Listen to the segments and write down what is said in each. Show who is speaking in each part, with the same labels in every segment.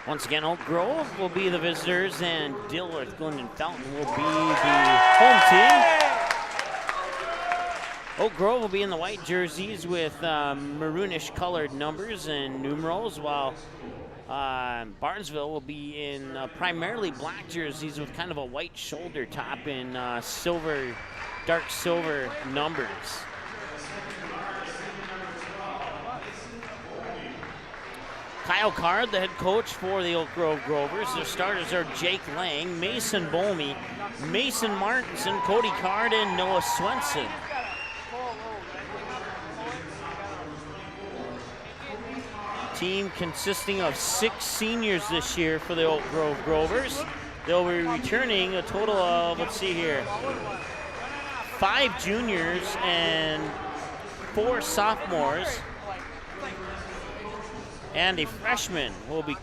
Speaker 1: Once again, Oak Grove will be the visitors, and Dilworth, Glyndon, Felton will be the home team. Oak Grove will be in the white jerseys with maroonish colored numbers and numerals, while Barnesville will be in primarily black jerseys with kind of a white shoulder top in silver, dark silver numbers. Kyle Card, the head coach for the Oak Grove Grovers. Their starters are Jake Lang, Mason Bolmy, Mason Martinson, Cody Card, and Noah Swenson. Team consisting of 6 seniors this year for the Oak Grove Grovers. They'll be returning a total of, let's see here, 5 juniors and 4 sophomores. And a freshman will be,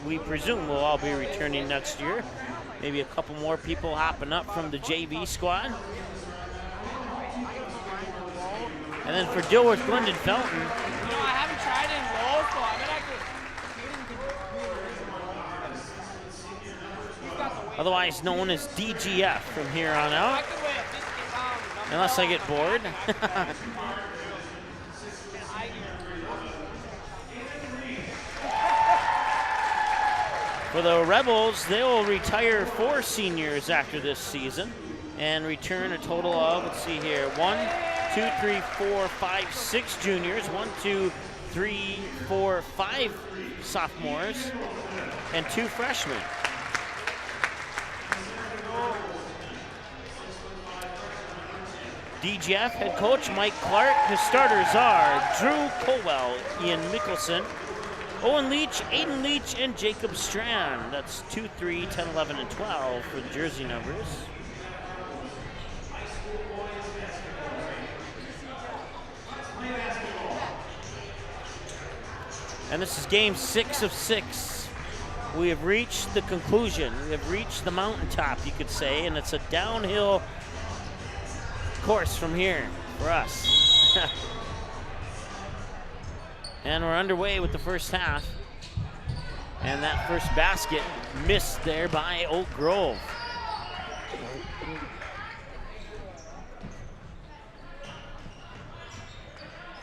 Speaker 1: we presume, will all be returning next year. Maybe a couple more people hopping up from the JV squad. And then for Dilworth, Glyndon, Felton.
Speaker 2: You know, I haven't tried it in roll, so I bet I could.
Speaker 1: Otherwise known as DGF from here on out. Unless I get bored. For the Rebels, they will retire 4 seniors after this season and return a total of, let's see here, 1, 2, 3, 4, 5, 6 juniors, 1, 2, 3, 4, 5 sophomores, and 2 freshmen. DGF head coach Mike Clark. His starters are Drew Colwell, Ian Mickelson, Owen Leach, Aiden Leach, and Jacob Strand. That's 2, 3, 10, 11, and 12 for the jersey numbers. And this is game 6 of 6. We have reached the conclusion. We have reached the mountaintop, you could say, and it's a downhill course from here for us. And we're underway with the first half. And that first basket missed there by Oak Grove.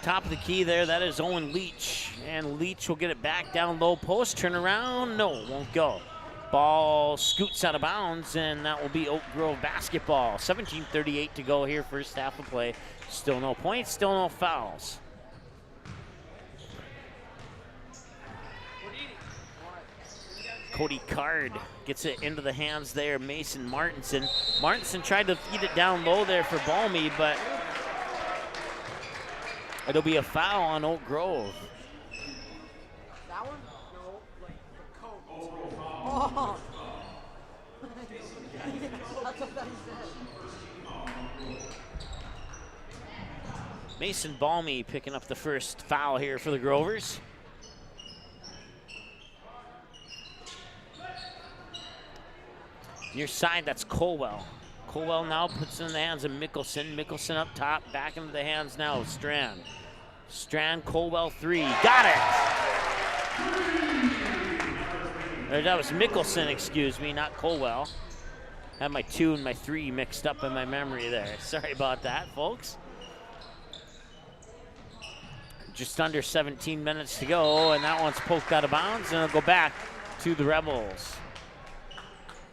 Speaker 1: Top of the key there, that is Owen Leach. And Leach will get it back down low post, turn around, no, won't go. Ball scoots out of bounds, and that will be Oak Grove basketball. 17:38 to go here, first half of play. Still no points, still no fouls. Cody Card gets it into the hands there, Mason Martinson. Martinson tried to feed it down low there for Balmy, but it'll be a foul on Oak Grove.
Speaker 2: That one? No, like the coat. Oh! That's what that said.
Speaker 1: Mason Balmy picking up the first foul here for the Grovers. Near side, that's Colwell. Colwell now puts it in the hands of Mickelson. Mickelson up top, back into the hands now of Strand. Strand, Colwell, 3. Got it! Or that was Mickelson, excuse me, not Colwell. Had my 2 and my 3 mixed up in my memory there. Sorry about that, folks. Just under 17 minutes to go, and that one's poked out of bounds, and it'll go back to the Rebels.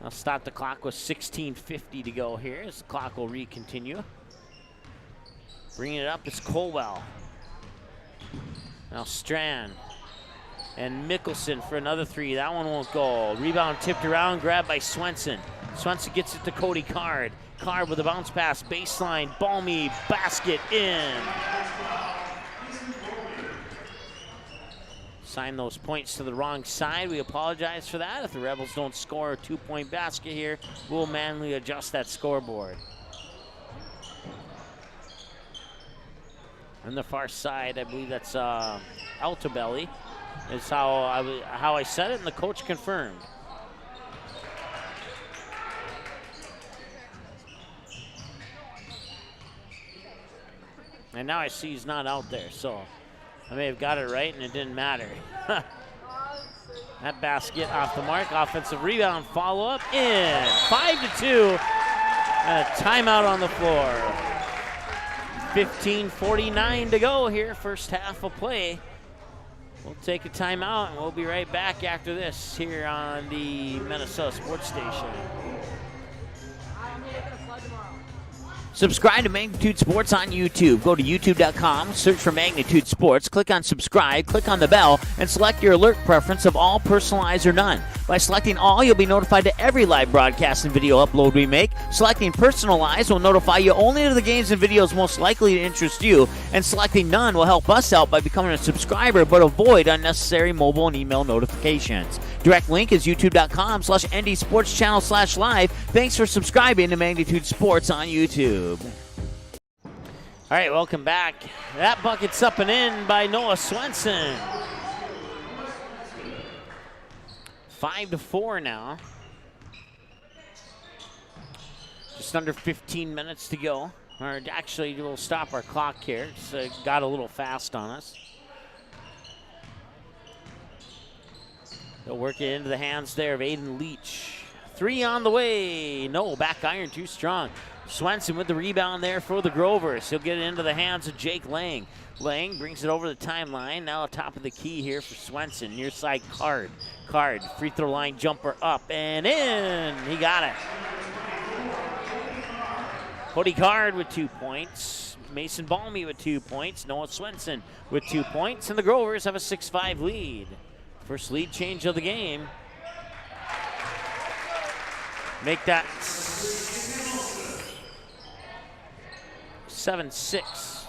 Speaker 1: I'll stop the clock with 16:50 to go here as the clock will re-continue. Bringing it up, it's Colwell. Now Strand and Mickelson for another 3. That one won't go. Rebound tipped around, grabbed by Swenson. Swenson gets it to Cody Card. Card with a bounce pass, baseline, Balmy, basket in. Sign those points to the wrong side. We apologize for that. If the Rebels don't score a 2-point basket here, we'll manually adjust that scoreboard. On the far side, I believe that's Altabelli. Is how I said it, and the coach confirmed. And now I see he's not out there, so I may have got it right and it didn't matter. That basket off the mark. Offensive rebound follow-up in. 5-2. And a timeout on the floor. 15:49 to go here, first half of play. We'll take a timeout and we'll be right back after this here on the Minnesota Sports Station. Subscribe to Magnitude Sports on YouTube. Go to youtube.com, search for Magnitude Sports, click on subscribe, click on the bell, and select your alert preference of all, personalized, or none. By selecting all, you'll be notified to every live broadcast and video upload we make. Selecting personalized will notify you only to the games and videos most likely to interest you, and selecting none will help us out by becoming a subscriber but avoid unnecessary mobile and email notifications. Direct link is youtube.com/ndsportschannel/live. Thanks for subscribing to Magnitude Sports on YouTube. All right, welcome back. That bucket's up and in by Noah Swenson. 5-4 now. Just under 15 minutes to go. Or actually, we'll stop our clock here. It's got a little fast on us. They'll work it into the hands there of Aiden Leach. 3 on the way. No, back iron too strong. Swenson with the rebound there for the Grovers. He'll get it into the hands of Jake Lang. Lang brings it over the timeline. Now top of the key here for Swenson. Near side Card. Card, free throw line jumper up and in. He got it. Cody Card with 2 points. Mason Balmy with 2 points. Noah Swenson with 2 points. And the Grovers have a 6-5 lead. First lead change of the game. Make that 7-6.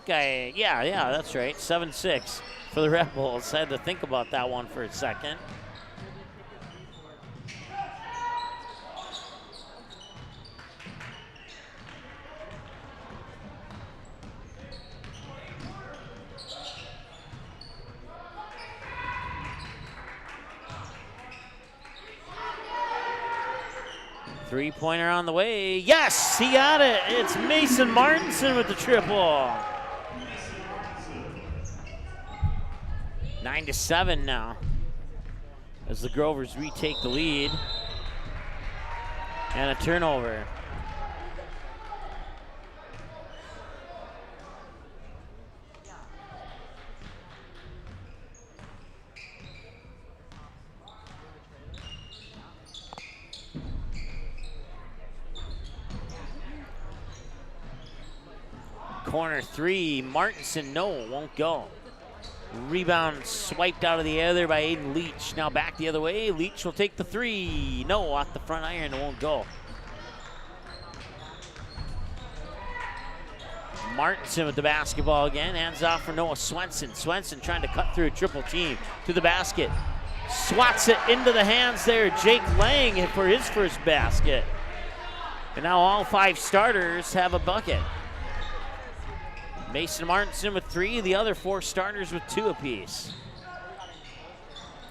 Speaker 1: Yeah, that's right. 7-6 for the Rebels. I had to think about that one for a second. Three-pointer on the way. Yes, he got it. It's Mason Martinson with the triple. 9-7 now as the Grovers retake the lead. And a turnover. Corner 3, Martinson, no, won't go. Rebound swiped out of the air there by Aiden Leach. Now back the other way, Leach will take the 3. No, off the front iron, it won't go. Martinson with the basketball again, hands off for Noah Swenson. Swenson trying to cut through a triple team to the basket. Swats it into the hands there, Jake Lang for his first basket. And now all 5 starters have a bucket. Mason Martinson with 3, the other 4 starters with 2 apiece.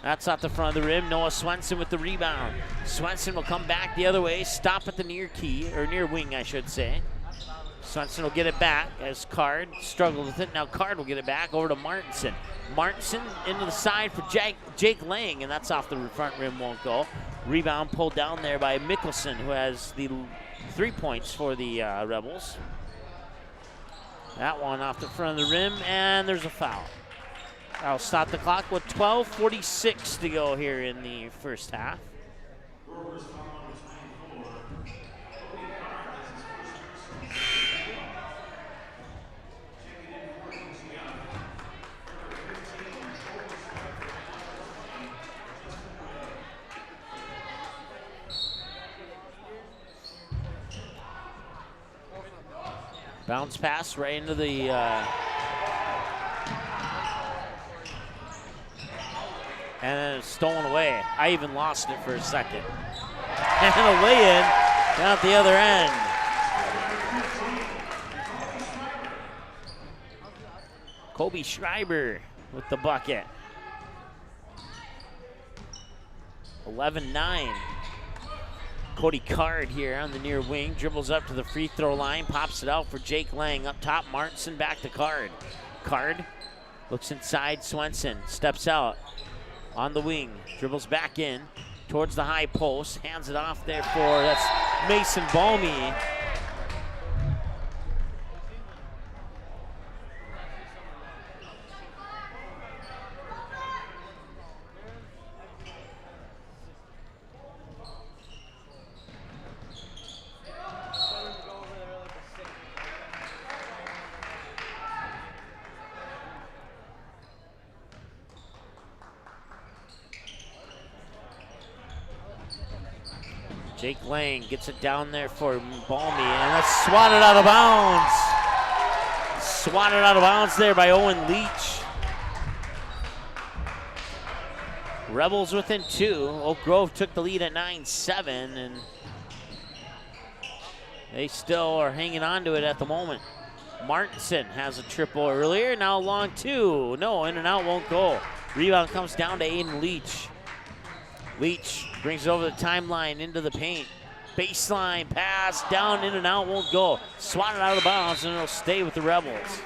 Speaker 1: That's off the front of the rim. Noah Swenson with the rebound. Swenson will come back the other way, stop at the near key, or near wing, I should say. Swenson will get it back as Card struggled with it. Now Card will get it back over to Martinson. Martinson into the side for Jake Lang, and that's off the front rim, won't go. Rebound pulled down there by Mickelson, who has the 3 points for the Rebels. That one off the front of the rim, and there's a foul. I'll stop the clock with 12:46 to go here in the first half. Bounce pass right into the and then it's stolen away. I even lost it for a second. And a lay-in down at the other end. Kobe Schreiber with the bucket. 11-9. Cody Card here on the near wing, dribbles up to the free throw line, pops it out for Jake Lang. Up top, Martinson back to Card. Card looks inside, Swenson steps out. on the wing. Dribbles back in towards the high post. Hands it off there for, that's Mason Balmy. Jake Lang gets it down there for Balmy, and that's swatted out of bounds. Swatted out of bounds there by Owen Leach. Rebels within 2. Oak Grove took the lead at 9-7, and they still are hanging on to it at the moment. Martinson has a triple earlier, now long 2. No, in and out won't go. Rebound comes down to Aiden Leach. Leach brings it over the timeline into the paint. Baseline pass, down, in and out, won't go. Swatted out of bounds, and it'll stay with the Rebels.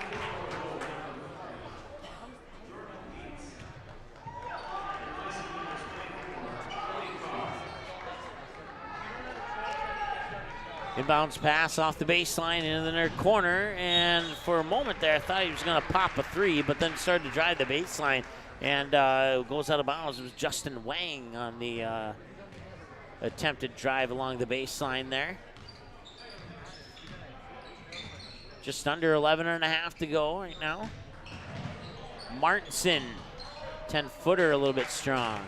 Speaker 1: Inbounds pass off the baseline into the near corner, and for a moment there I thought he was going to pop a 3, but then started to drive the baseline and goes out of bounds. It was Justin Wang on the attempted drive along the baseline there. Just under 11 and a half to go right now. Martinson, 10-footer, a little bit strong.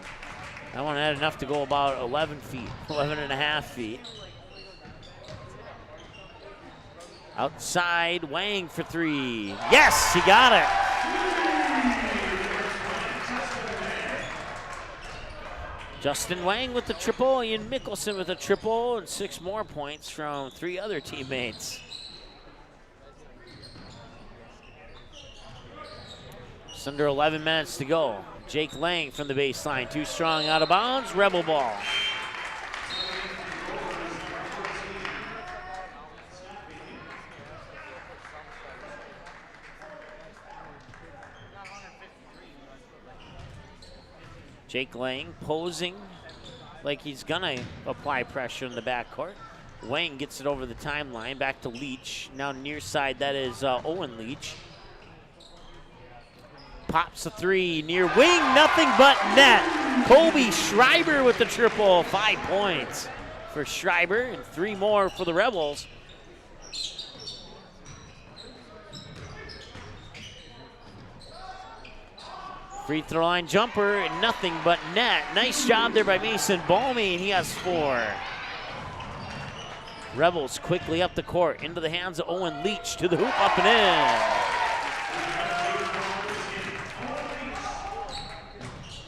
Speaker 1: That one had enough to go about 11 feet, 11 and a half feet. Outside, Wang for 3. Yes, he got it. Justin Wang with the triple, Ian Mickelson with a triple, and 6 more points from 3 other teammates. Just under 11 minutes to go. Jake Lang from the baseline, too strong, out of bounds, Rebel ball. Jake Lang posing like he's gonna apply pressure in the backcourt. Wang gets it over the timeline, back to Leach. Now near side, that is Owen Leach. Pops a 3, near wing, nothing but net. Kobe Schreiber with the triple, 5 points for Schreiber and 3 more for the Rebels. Free throw line jumper, and nothing but net. Nice job there by Mason Balmy, and he has 4. Rebels quickly up the court, into the hands of Owen Leach, to the hoop, up and in.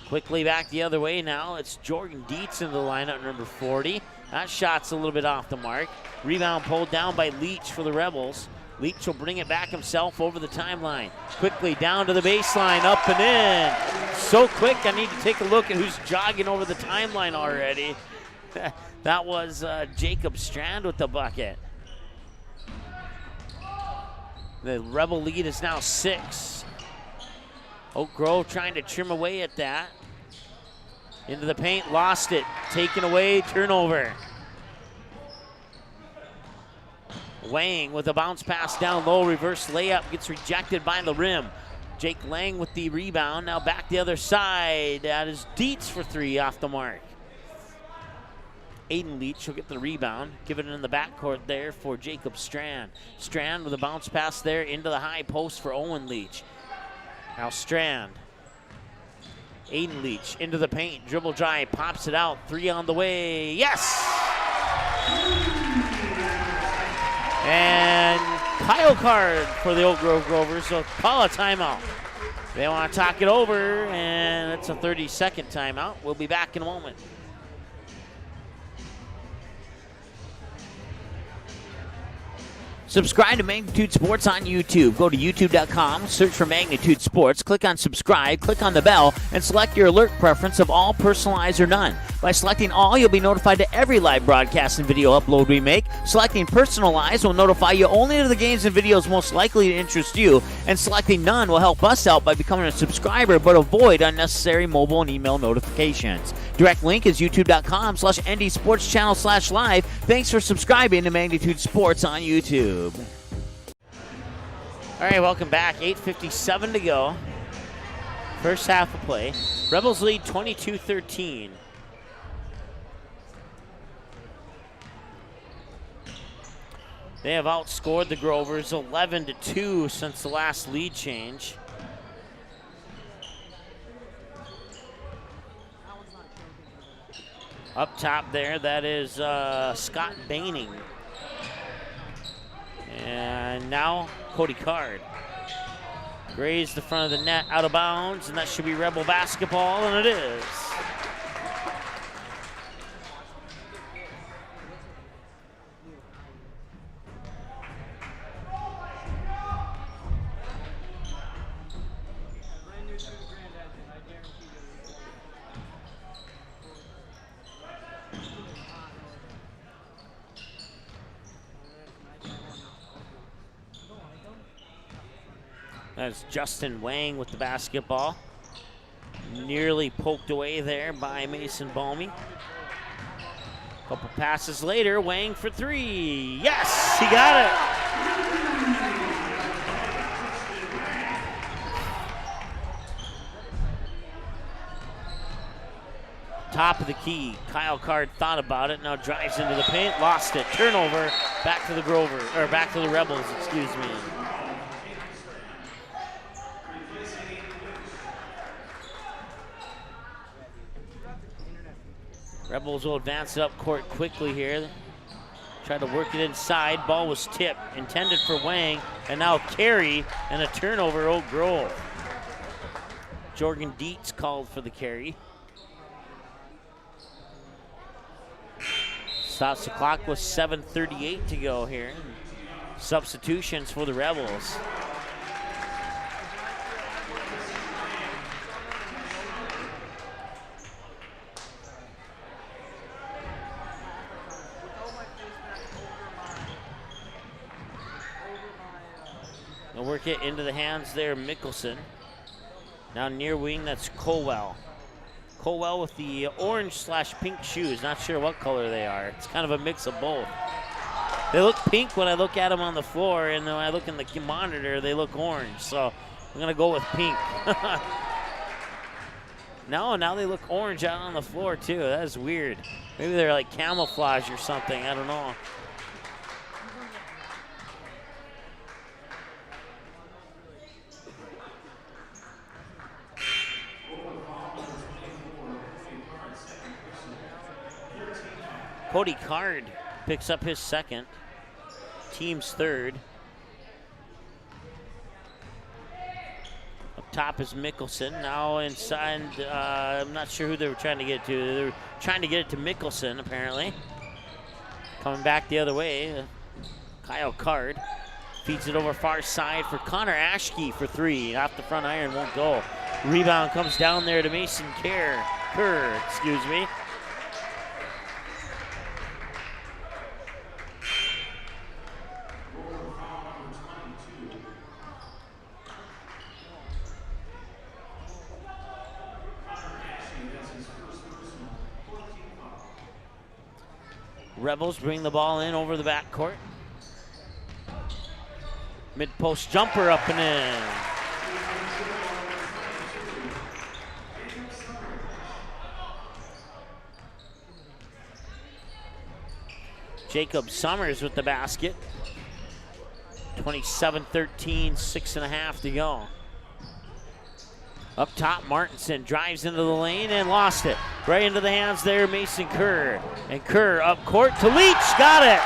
Speaker 1: Quickly back the other way now. It's Jordan Dietz in the lineup, number 40. That shot's a little bit off the mark. Rebound pulled down by Leach for the Rebels. Leach will bring it back himself over the timeline. Quickly down to the baseline, up and in. So quick, I need to take a look at who's jogging over the timeline already. That was Jacob Strand with the bucket. The Rebel lead is now 6. Oak Grove trying to trim away at that. Into the paint, lost it. Taken away, turnover. Wang with a bounce pass down low, reverse layup, gets rejected by the rim. Jake Lang with the rebound, now back the other side. That is Dietz for 3 off the mark. Aiden Leach will get the rebound, give it in the backcourt there for Jacob Strand. Strand with a bounce pass there into the high post for Owen Leach. Now Strand. Aiden Leach into the paint, dribble drive, pops it out, 3 on the way, yes! And Kyle Card for the Oak Grove Grovers, so call a timeout. They want to talk it over, and it's a 30-second timeout. We'll be back in a moment. Subscribe to Magnitude Sports on YouTube. Go to youtube.com, search for Magnitude Sports, click on subscribe, click on the bell, and select your alert preference of all, personalized, or none. By selecting all, you'll be notified to every live broadcast and video upload we make. Selecting personalized will notify you only to the games and videos most likely to interest you. And selecting none will help us out by becoming a subscriber, but avoid unnecessary mobile and email notifications. Direct link is youtube.com/ndsportschannel/live. Thanks for subscribing to Magnitude Sports on YouTube. All right, welcome back. 8:57 to go. First half of play. Rebels lead 22-13. They have outscored the Grovers 11-2 since the last lead change. Up top there, that is Scott Baining. And now Cody Card. Grazed the front of the net, out of bounds, and that should be Rebel basketball, and it is. That's Justin Wang with the basketball. Nearly poked away there by Mason Balmy. Couple passes later, Wang for three. Yes, he got it. Top of the key. Kyle Card thought about it, now drives into the paint, lost it. Turnover, back to the back to the Rebels, excuse me. Rebels will advance it up court quickly here. Try to work it inside. Ball was tipped, intended for Wang, and now carry and a turnover, Oak Grove. Jorgen Dietz called for the carry. Stops the clock with 7:38 to go here. Substitutions for the Rebels. They'll work it into the hands there, Mickelson. Now near wing, that's Colwell. Colwell with the orange/pink shoes. Not sure what color they are. It's kind of a mix of both. They look pink when I look at them on the floor, and when I look in the monitor, they look orange. So I'm gonna go with pink. No, now they look orange out on the floor too. That is weird. Maybe they're like camouflage or something, I don't know. Cody Card picks up his second, team's third. Up top is Mickelson. Now inside, I'm not sure who they were trying to get to. They were trying to get it to Mickelson, apparently. Coming back the other way, Kyle Card feeds it over far side for Connor Ashkey for three. Off the front iron, won't go. Rebound comes down there to Mason Kerr, excuse me. Rebels bring the ball in over the backcourt. Mid-post jumper up and in. Jacob Summers with the basket. 27-13, 6.5 to go. Up top, Martinson drives into the lane and lost it. Right into the hands there, Mason Kerr. And Kerr up court to Leach, got it.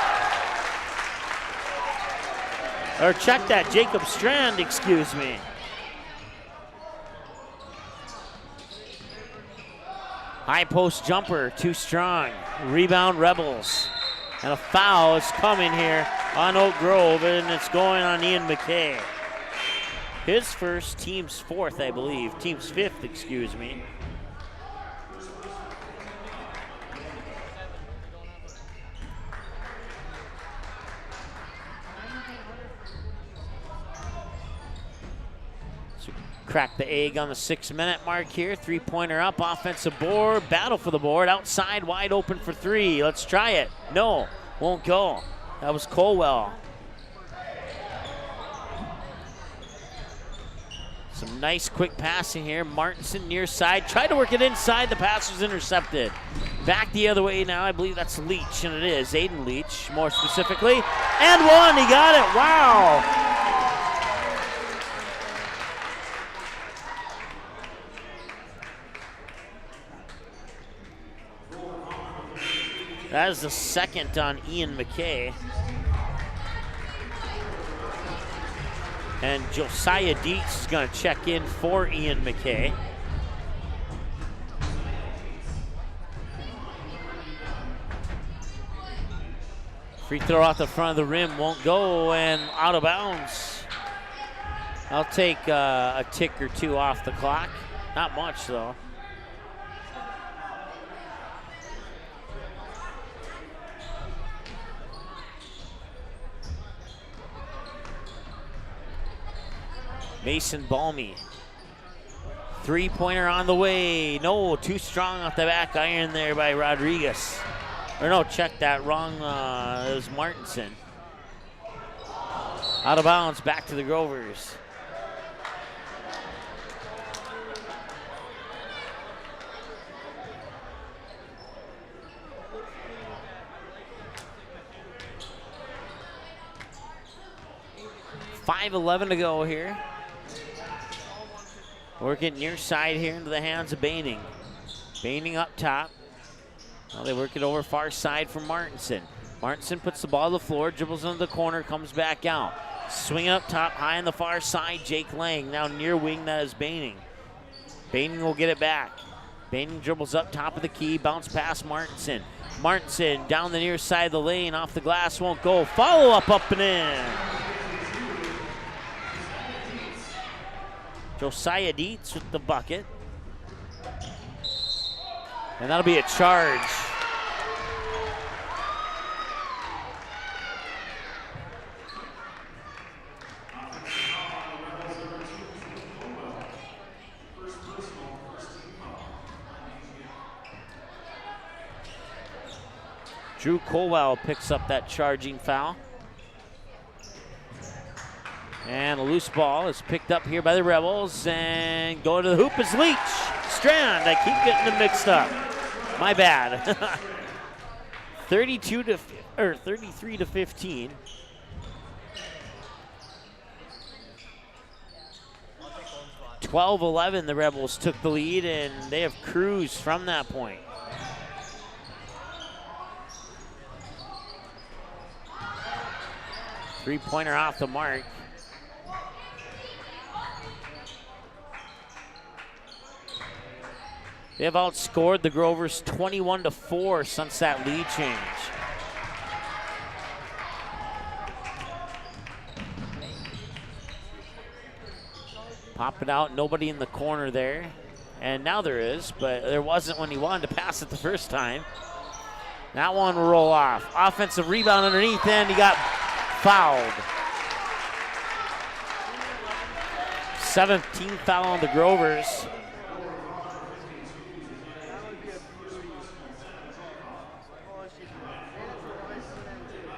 Speaker 1: Or check that, Jacob Strand, excuse me. High post jumper, too strong. Rebound Rebels. And a foul is coming here on Oak Grove, and it's going on Ian McKay. His first, team's fourth, I believe. Team's fifth, excuse me. Crack the egg on the 6-minute mark here. 3-pointer up, offensive board, battle for the board, outside, wide open for 3. Let's try it. No, won't go. That was Colwell. Some nice quick passing here. Martinson near side, tried to work it inside, the pass was intercepted. Back the other way now, I believe that's Leach, and it is Aiden Leach, more specifically. And one, he got it, wow. That is the second on Ian McKay. And Josiah Dietz is going to check in for Ian McKay. Free throw out the front of the rim won't go, and out of bounds. I'll take a tick or two off the clock. Not much though. Mason Balmy. 3-pointer on the way. No, too strong off the back iron there by Rodriguez. Or no, check that, wrong, it was Martinson. Out of bounds, back to the Grovers. .5:11 to go here. Work it near side here into the hands of Baining. Baining up top. Now they work it over far side for Martinson. Martinson puts the ball on the floor, dribbles into the corner, comes back out. Swing up top, high on the far side, Jake Lang. Now near wing, that is Baining. Baining will get it back. Baining dribbles up top of the key, bounce past Martinson. Martinson down the near side of the lane, off the glass, won't go. Follow up and in. Josiah Dietz with the bucket. And that'll be a charge. Drew Colwell picks up that charging foul. And a loose ball is picked up here by the Rebels, and going to the hoop is Leach. Strand, I keep getting them mixed up. My bad. 33 to 15. .12-11, the Rebels took the lead, and they have cruised from that point. Three-pointer off the mark. They have outscored the Grovers 21-4 since that lead change. Pop it out, nobody in the corner there. And now there is, but there wasn't when he wanted to pass it the first time. That one will roll off. Offensive rebound underneath, and he got fouled. 17th foul on the Grovers.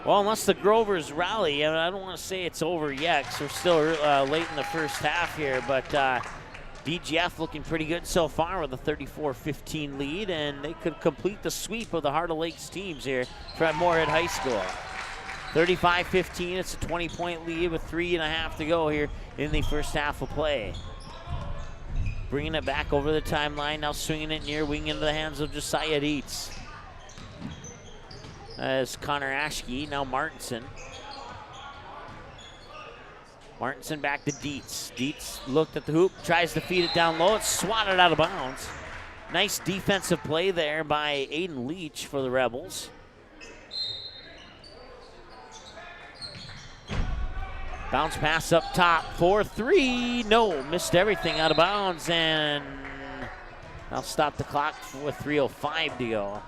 Speaker 1: Well, unless the Grovers rally, I don't want to say it's over yet because we're still late in the first half here, but BGF looking pretty good so far with a 34-15 lead, and they could complete the sweep of the Heart of Lakes teams here from Moorhead High School. 35-15, it's a 20-point lead with 3.5 to go here in the first half of play. Bringing it back over the timeline, now swinging it near wing into the hands of Josiah Dietz. As Connor Aschke, now Martinson. Martinson back to Dietz. Dietz looked at the hoop, tries to feed it down low. It's swatted out of bounds. Nice defensive play there by Aiden Leach for the Rebels. Bounce pass up top for 3. No, missed everything, out of bounds, and I'll stop the clock with 3:05 to go.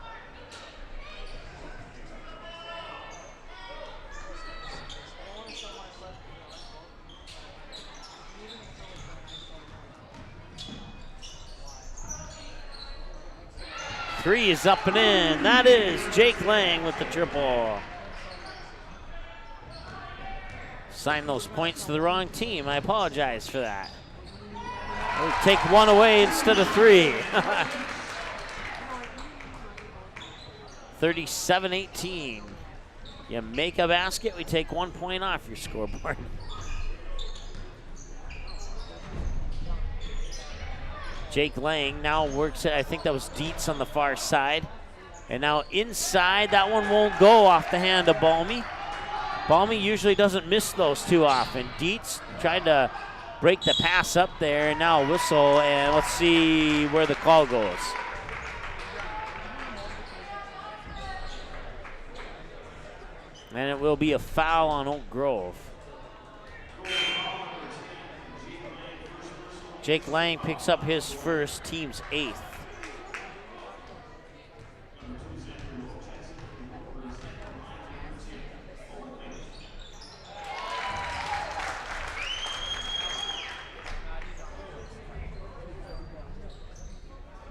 Speaker 1: Three is up and in. That is Jake Lang with the triple. Signed those points to the wrong team. I apologize for that. We'll take one away instead of three. 37-18. You make a basket, we take 1 point off your scoreboard. Jake Lang now works it. I think that was Dietz on the far side. And now inside, that one won't go off the hand of Balmy. Balmy usually doesn't miss those too often. Dietz tried to break the pass up there, and now a whistle, and let's see where the call goes. And it will be a foul on Oak Grove. Jake Lang picks up his first, team's 8th.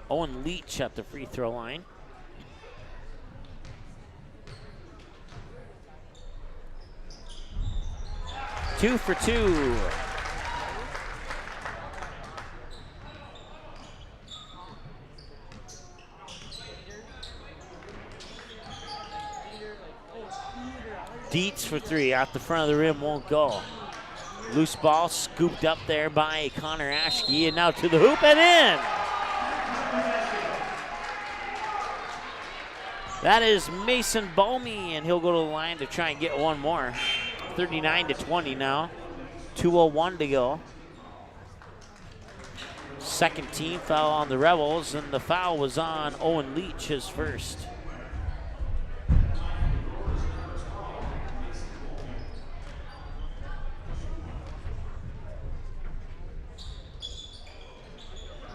Speaker 1: Owen Leach at the free throw line. Two for two. Dietz for three, out the front of the rim, won't go. Loose ball scooped up there by Connor Aschke, and now to the hoop and in. That is Mason Balmy, and he'll go to the line to try and get one more. 39-20 now, 2:01 to go. Second team foul on the Rebels, and the foul was on Owen Leach, his first.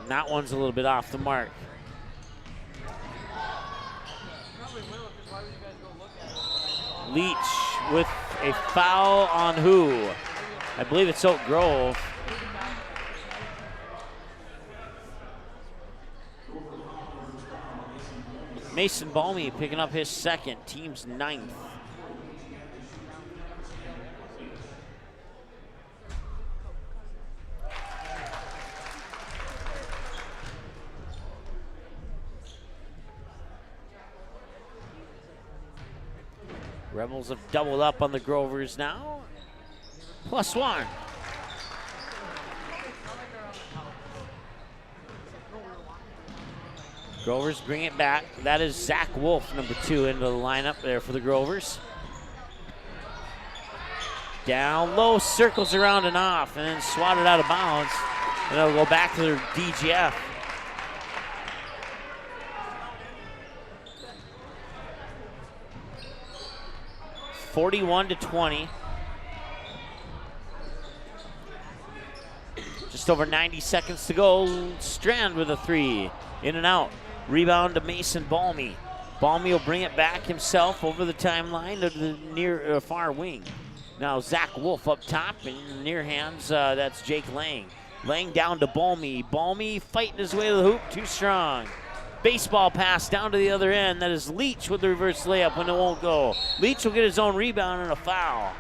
Speaker 1: And that one's a little bit off the mark. Leach with a foul on who? I believe it's Oak Grove. Mason Balmy picking up his second, team's 9th. Rebels have doubled up on the Grovers now. +1. Grovers bring it back. That is Zach Wolf, number 2, into the lineup there for the Grovers. Down low, circles around and off, and then swatted out of bounds. And it'll go back to their DGF. (41-20). Just over 90 seconds to go. Strand with a 3. In and out. Rebound to Mason Balmy. Balmy will bring it back himself over the timeline to the near far wing. Now Zach Wolf up top, and near hands, that's Jake Lang. Lang down to Balmy. Balmy fighting his way to the hoop, too strong. Baseball pass down to the other end. That is Leach with the reverse layup when it won't go. Leach will get his own rebound and a foul.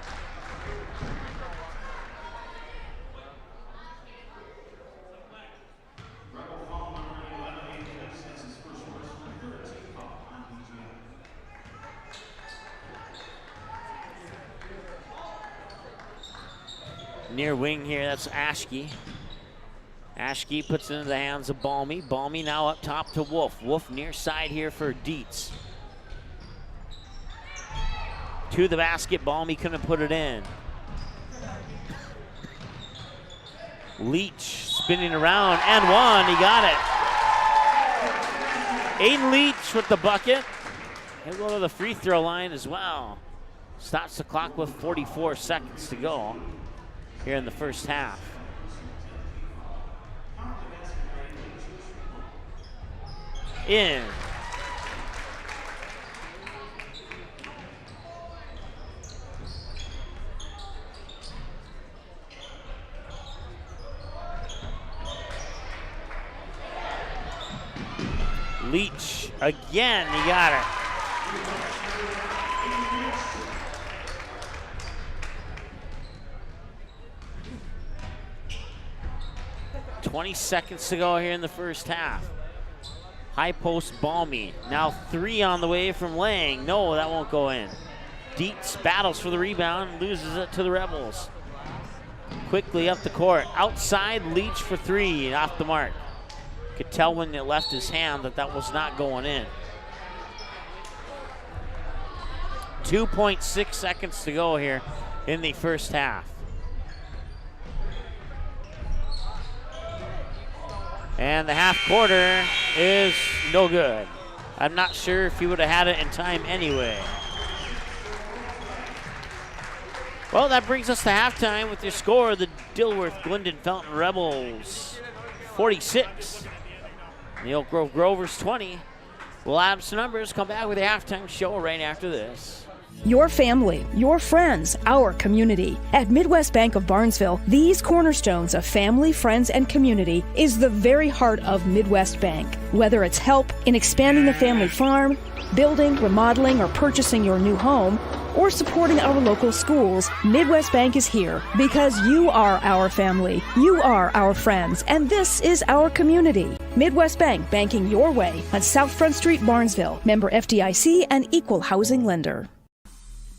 Speaker 1: Near wing here, that's Aschke. Aschke puts it into the hands of Balmy. Balmy now up top to Wolf. Wolf near side here for Dietz. To the basket, Balmy couldn't put it in. Leach spinning around and one, he got it. Aiden Leach with the bucket. He'll go to the free throw line as well. Stops the clock with 44 seconds to go here in the first half. In. Leach Again, he got her. 20 seconds to go here in the first half. High post Balmy. Now 3 on the way from Lang. No, that won't go in. Dietz battles for the rebound, loses it to the Rebels. Quickly up the court. Outside, Leach for 3, off the mark. Could tell when it left his hand that that was not going in. 2.6 seconds to go here in the first half. And the half quarter is no good. I'm not sure if he would have had it in time anyway. Well, that brings us to halftime with your score, the Dilworth Glyndon Felton Rebels 46. The Oak Grove Grovers 20. We'll add some numbers, come back with the halftime show right after this.
Speaker 3: Your family, your friends, our community. At Midwest Bank of Barnesville, these cornerstones of family, friends, and community is the very heart of Midwest Bank. Whether it's help in expanding the family farm, building, remodeling, or purchasing your new home, or supporting our local schools, Midwest Bank is here because you are our family, you are our friends, and this is our community. Midwest Bank, banking your way on South Front Street, Barnesville. Member FDIC and equal housing lender.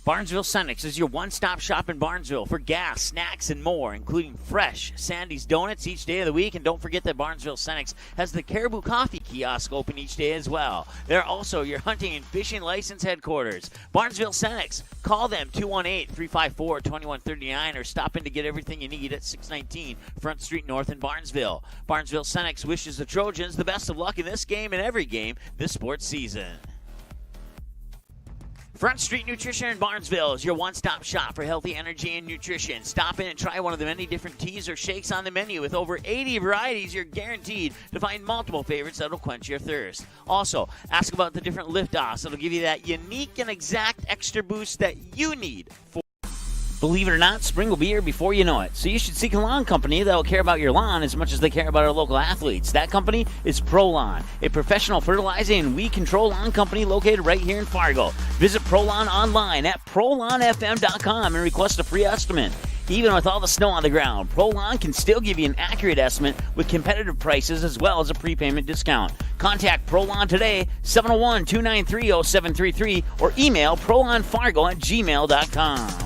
Speaker 1: Barnesville Cenex is your one-stop shop in Barnesville for gas, snacks, and more, including fresh Sandy's Donuts each day of the week. And don't forget that Barnesville Cenex has the Caribou Coffee kiosk open each day as well. They're also your hunting and fishing license headquarters. Barnesville Cenex. Call them 218-354-2139 or stop in to get everything you need at 619 Front Street North in Barnesville. Barnesville Cenex wishes the Trojans the best of luck in this game and every game this sports season. Front Street Nutrition in Barnesville is your one-stop shop for healthy energy and nutrition. Stop in and try one of the many different teas or shakes on the menu. With over 80 varieties, you're guaranteed to find multiple favorites that'll quench your thirst. Also, ask about the different lift-offs that'll give you that unique and exact extra boost that you need for. Believe it or not, spring will be here before you know it. So you should seek a lawn company that will care about your lawn as much as they care about our local athletes. That company is ProLawn, a professional fertilizing and weed control lawn company located right here in Fargo. Visit ProLawn online at ProLawnFM.com and request a free estimate. Even with all the snow on the ground, ProLawn can still give you an accurate estimate with competitive prices as well as a prepayment discount. Contact ProLawn today, 701-293-0733, or email ProLawnFargo@gmail.com.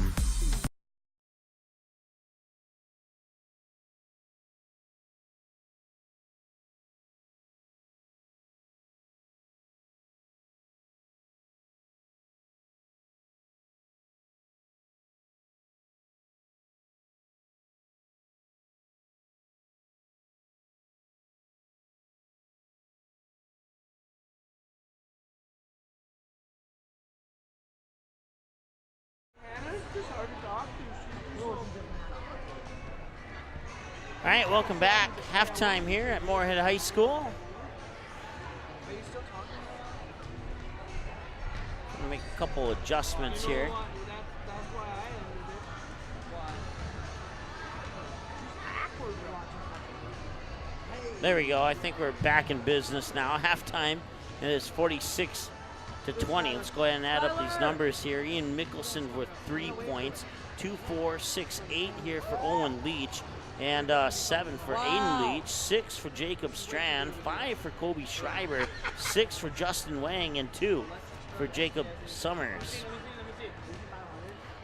Speaker 1: All right, welcome back. Halftime here at Moorhead High School. I'm gonna make a couple adjustments here. There we go. I think we're back in business now. Halftime. It is 46-20. Let's go ahead and add up these numbers here. Ian Mickelson with 3 points. 2, 4, 6, 8 here for Owen Leach. And 7 for Aiden Leach, 6 for Jacob Strand, 5 for Kobe Schreiber, 6 for Justin Wang, and 2 for Jacob Summers.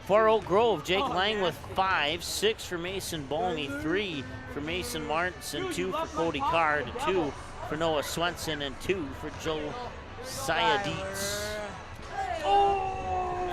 Speaker 1: For Oak Grove, Jake Lang with 5, 6 for Mason Balmy, 3 for Mason Martinson, 2 for Cody Card, 2 for Noah Swenson, and 2 for Josiah Dietz.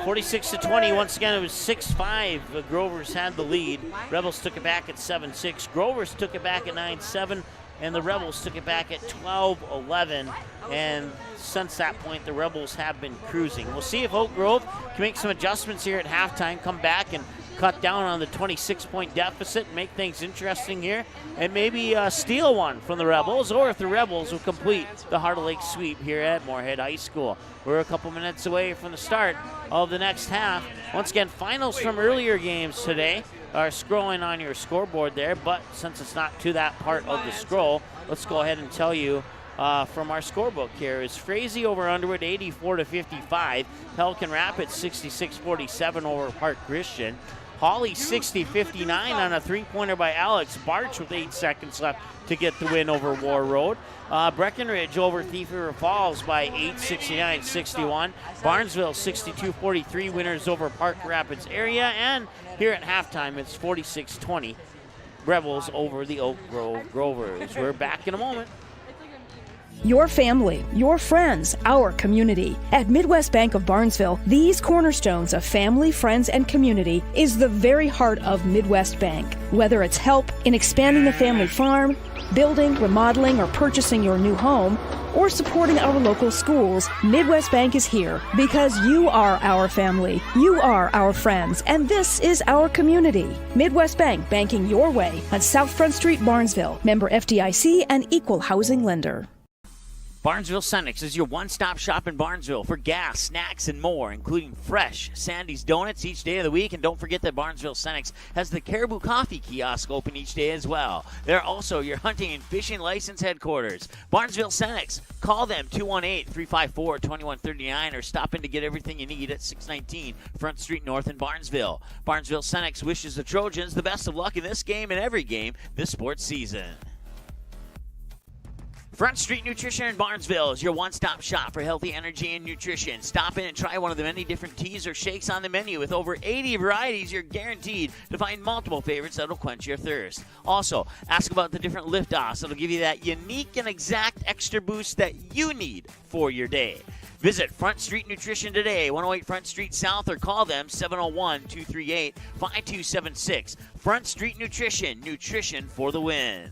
Speaker 1: 46-20, once again, it was 6-5. The Grovers had the lead. Rebels took it back at 7-6. Grovers took it back at 9-7, and the Rebels took it back at 12-11. And since that point, the Rebels have been cruising. We'll see if Oak Grove can make some adjustments here at halftime, come back and cut down on the 26-point deficit, make things interesting here, and maybe steal one from the Rebels, or if the Rebels will complete the Heart of Lake sweep here at Moorhead High School. We're a couple minutes away from the start of the next half. Once again, finals from earlier games today are scrolling on your scoreboard there, but since it's not to that part of the scroll, let's go ahead and tell you from our scorebook here is Frazee over Underwood 84-55. Pelican Rapids 66-47 over Park Christian. Holly 60-59 on a three-pointer by Alex Barch with 8 seconds left to get the win over War Road. Breckenridge over Thief River Falls by 8, 69-61. Barnesville 62-43 winners over Park Rapids area. And here at halftime, it's 46-20 Rebels over the Oak Grove Grovers. We're back in a moment.
Speaker 3: Your family, your friends, our community. At Midwest Bank of Barnesville, these cornerstones of family, friends, and community is the very heart of Midwest Bank. Whether it's help in expanding the family farm, building, remodeling, or purchasing your new home, or supporting our local schools, Midwest Bank is here because you are our family, you are our friends, and this is our community. Midwest Bank, banking your way on South Front Street, Barnesville. Member FDIC and equal housing lender.
Speaker 1: Barnesville Cenex is your one-stop shop in Barnesville for gas, snacks, and more, including fresh Sandy's Donuts each day of the week. And don't forget that Barnesville Cenex has the Caribou Coffee kiosk open each day as well. They're also your hunting and fishing license headquarters. Barnesville Cenex. Call them 218-354-2139 or stop in to get everything you need at 619 Front Street North in Barnesville. Barnesville Cenex wishes the Trojans the best of luck in this game and every game this sports season. Front Street Nutrition in Barnesville is your one-stop shop for healthy energy and nutrition. Stop in and try one of the many different teas or shakes on the menu. With over 80 varieties, you're guaranteed to find multiple favorites that'll quench your thirst. Also, ask about the different lift-offs that'll give you that unique and exact extra boost that you need for your day. Visit Front Street Nutrition today, 108 Front Street South, or call them 701-238-5276. Front Street Nutrition, nutrition for the win.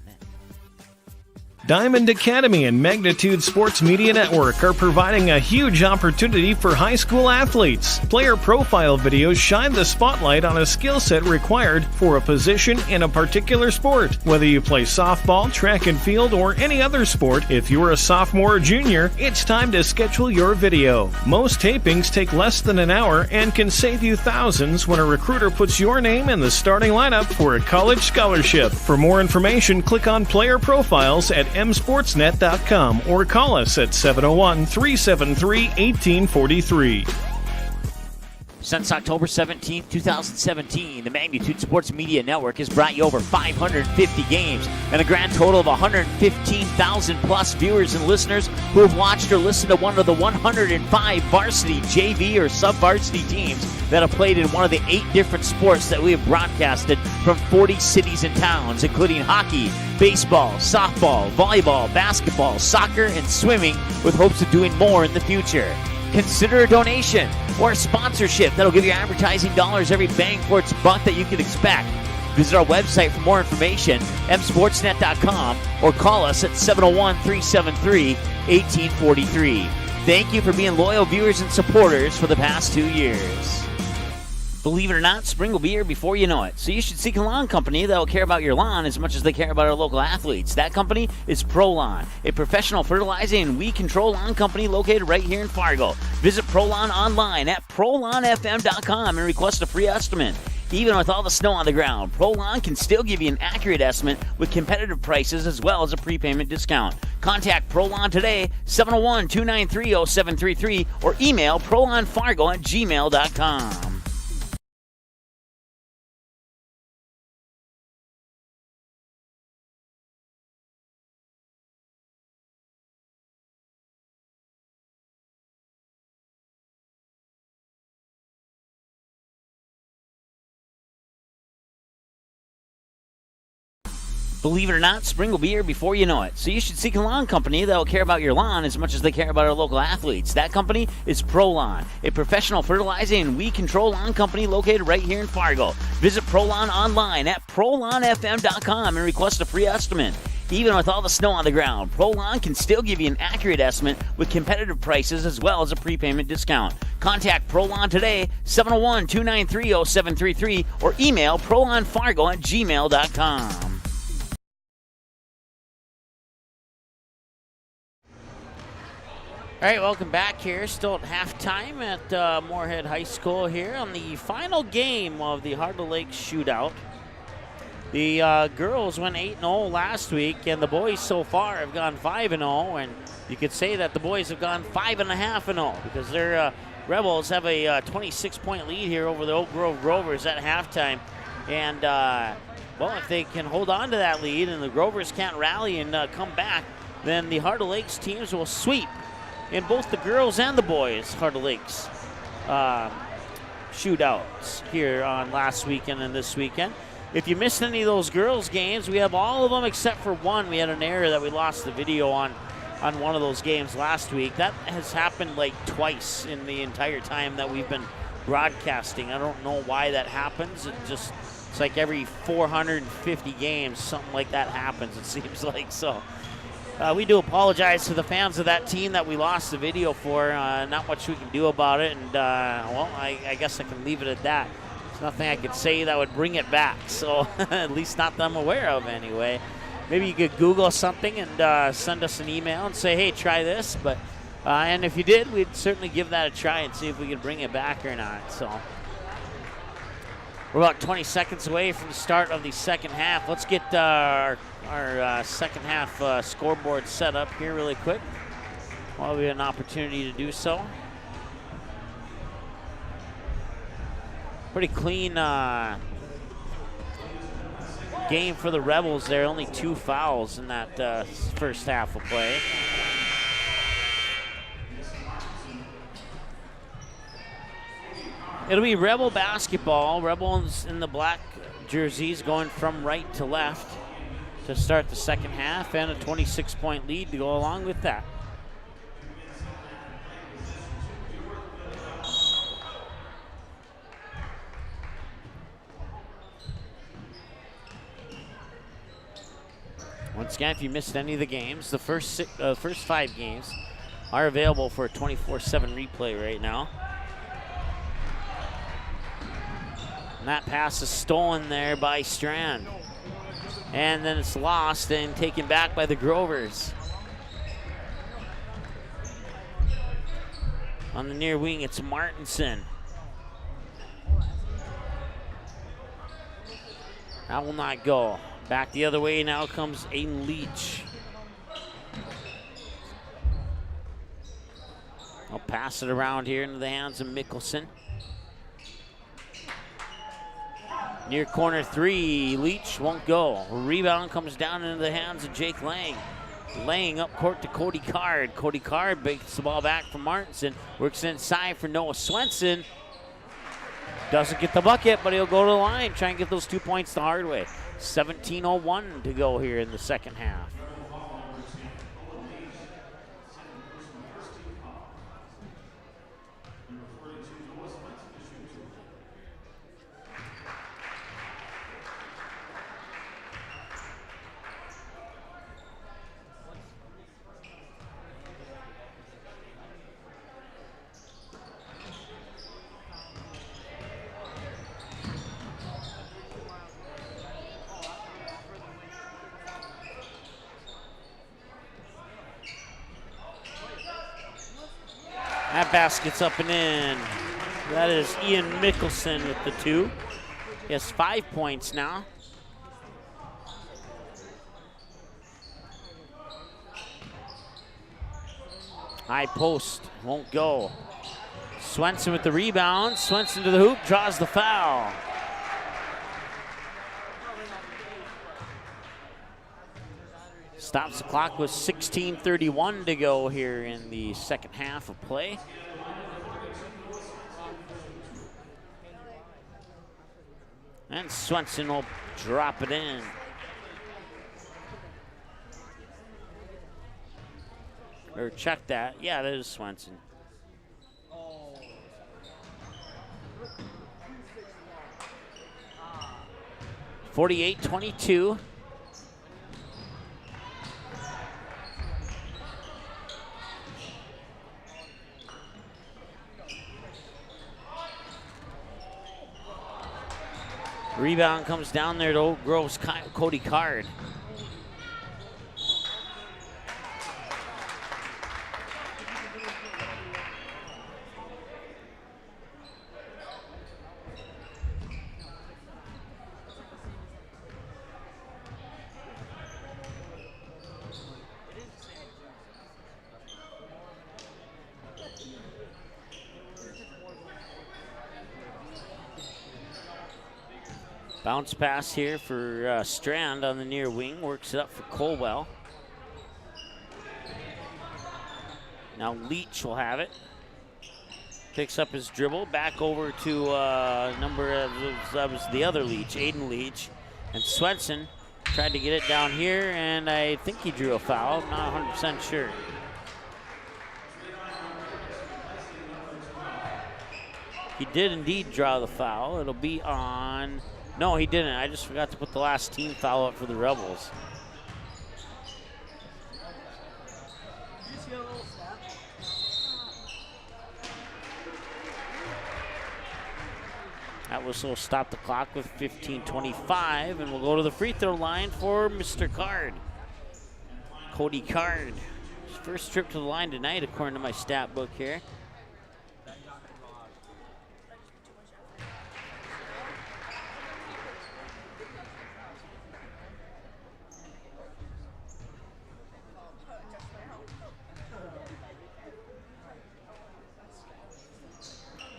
Speaker 4: Diamond Academy and Magnitude Sports Media Network are providing a huge opportunity for high school athletes. Player profile videos shine the spotlight on a skill set required for a position in a particular sport. Whether you play softball, track and field, or any other sport, if you're a sophomore or junior, it's time to schedule your video. Most tapings take less than an hour and can save you thousands when a recruiter puts your name in the starting lineup for a college scholarship. For more information, click on Player Profiles at msportsnet.com or call us at 701-373-1843.
Speaker 1: Since October 17, 2017, the Magnitude Sports Media Network has brought you over 550 games and a grand total of 115,000 plus viewers and listeners who have watched or listened to one of the 105 varsity, JV, or sub-varsity teams that have played in one of the 8 different sports that we have broadcasted from 40 cities and towns, including hockey, baseball, softball, volleyball, basketball, soccer, and swimming, with hopes of doing more in the future. Consider a donation or a sponsorship that'll give you advertising dollars every bang for its buck that you can expect. Visit our website for more information, msportsnet.com, or call us at 701-373-1843. Thank you for being loyal viewers and supporters for the past 2 years. Believe it or not, spring will be here before you know it. So you should seek a lawn company that will care about your lawn as much as they care about our local athletes. That company is ProLawn, a professional fertilizing and weed control lawn company located right here in Fargo. Visit ProLawn online at ProLawnFM.com and request a free estimate. Even with all the snow on the ground, ProLawn can still give you an accurate estimate with competitive prices as well as a prepayment discount. Contact ProLawn today, 701-293-0733, or email ProLawnFargo@gmail.com. Believe it or not, spring will be here before you know it. So you should seek a lawn company that will care about your lawn as much as they care about our local athletes. That company is ProLawn, a professional fertilizing and weed control lawn company located right here in Fargo. Visit ProLawn online at ProLawnFM.com and request a free estimate. Even with all the snow on the ground, ProLawn can still give you an accurate estimate with competitive prices as well as a prepayment discount. Contact ProLawn today, 701-293-0733, or email ProLawnFargo@gmail.com. All right, welcome back here. Still at halftime at Moorhead High School here on the final game of the Heart of the Lake shootout. The girls went 8-0 last week, and the boys so far have gone 5-0, and you could say that the boys have gone 5.5-0 because their Rebels have a 26-point lead here over the Oak Grove Grovers at halftime. And, well, if they can hold on to that lead and the Grovers can't rally and come back, then the Heart of Lakes teams will sweep in both the girls and the boys Heart of Lakes shootouts here on last weekend and this weekend. If you missed any of those girls' games, we have all of them except for one. We had an error that we lost the video on one of those games last week. That has happened like twice in the entire time that we've been broadcasting. I don't know why that happens. It's like every 450 games, something like that happens, it seems like. So we do apologize to the fans of that team that we lost the video for. Not much we can do about it. And, well, I guess I can leave it at that. There's nothing I could say that would bring it back. So at least not that I'm aware of anyway. Maybe you could Google something and send us an email and say, hey, try this. But and if you did, we'd certainly give that a try and see if we could bring it back or not. So we're about 20 seconds away from the start of the second half. Let's get our second half scoreboard set up here really quick while we have an opportunity to do so. Pretty clean game for the Rebels there. Only 2 fouls in that first half of play. It'll be Rebel basketball. Rebels in the black jerseys going from right to left to start the second half, and a 26-point lead to go along with that. Once again, if you missed any of the games, the first 5 games are available for a 24/7 replay right now. And that pass is stolen there by Strand. And then it's lost and taken back by the Grovers. On the near wing, it's Martinson. That will not go. Back the other way now comes Aiden Leach. I'll pass it around here into the hands of Mickelson. Near corner 3, Leach won't go. Rebound comes down into the hands of Jake Lang. Lang up court to Cody Card. Cody Card breaks the ball back from Martinson. Works inside for Noah Swenson. Doesn't get the bucket, but he'll go to the line, try and get those 2 points the hard way. 17:01 to go here in the second half. That basket's up and in. That is Ian Mickelson with the 2. He has 5 points now. High post, won't go. Swenson with the rebound. Swenson to the hoop, draws the foul. Stops the clock with 16:31 to go here in the second half of play. And Swenson will drop it in. Or check that. Yeah, that is Swenson. Oh. 48-22. Rebound comes down there to Oak Grove's Cody Card. Bounce pass here for Strand on the near wing. Works it up for Colwell. Now Leach will have it. Picks up his dribble. Back over to that was the other Leach, Aiden Leach. And Swenson tried to get it down here, and I think he drew a foul. I'm not 100% sure. He did indeed draw the foul. It'll be on, no, he didn't. I just forgot to put the last team foul up for the Rebels. That whistle will stop the clock with 15:25, and we'll go to the free throw line for Mr. Card. Cody Card. His first trip to the line tonight, according to my stat book here.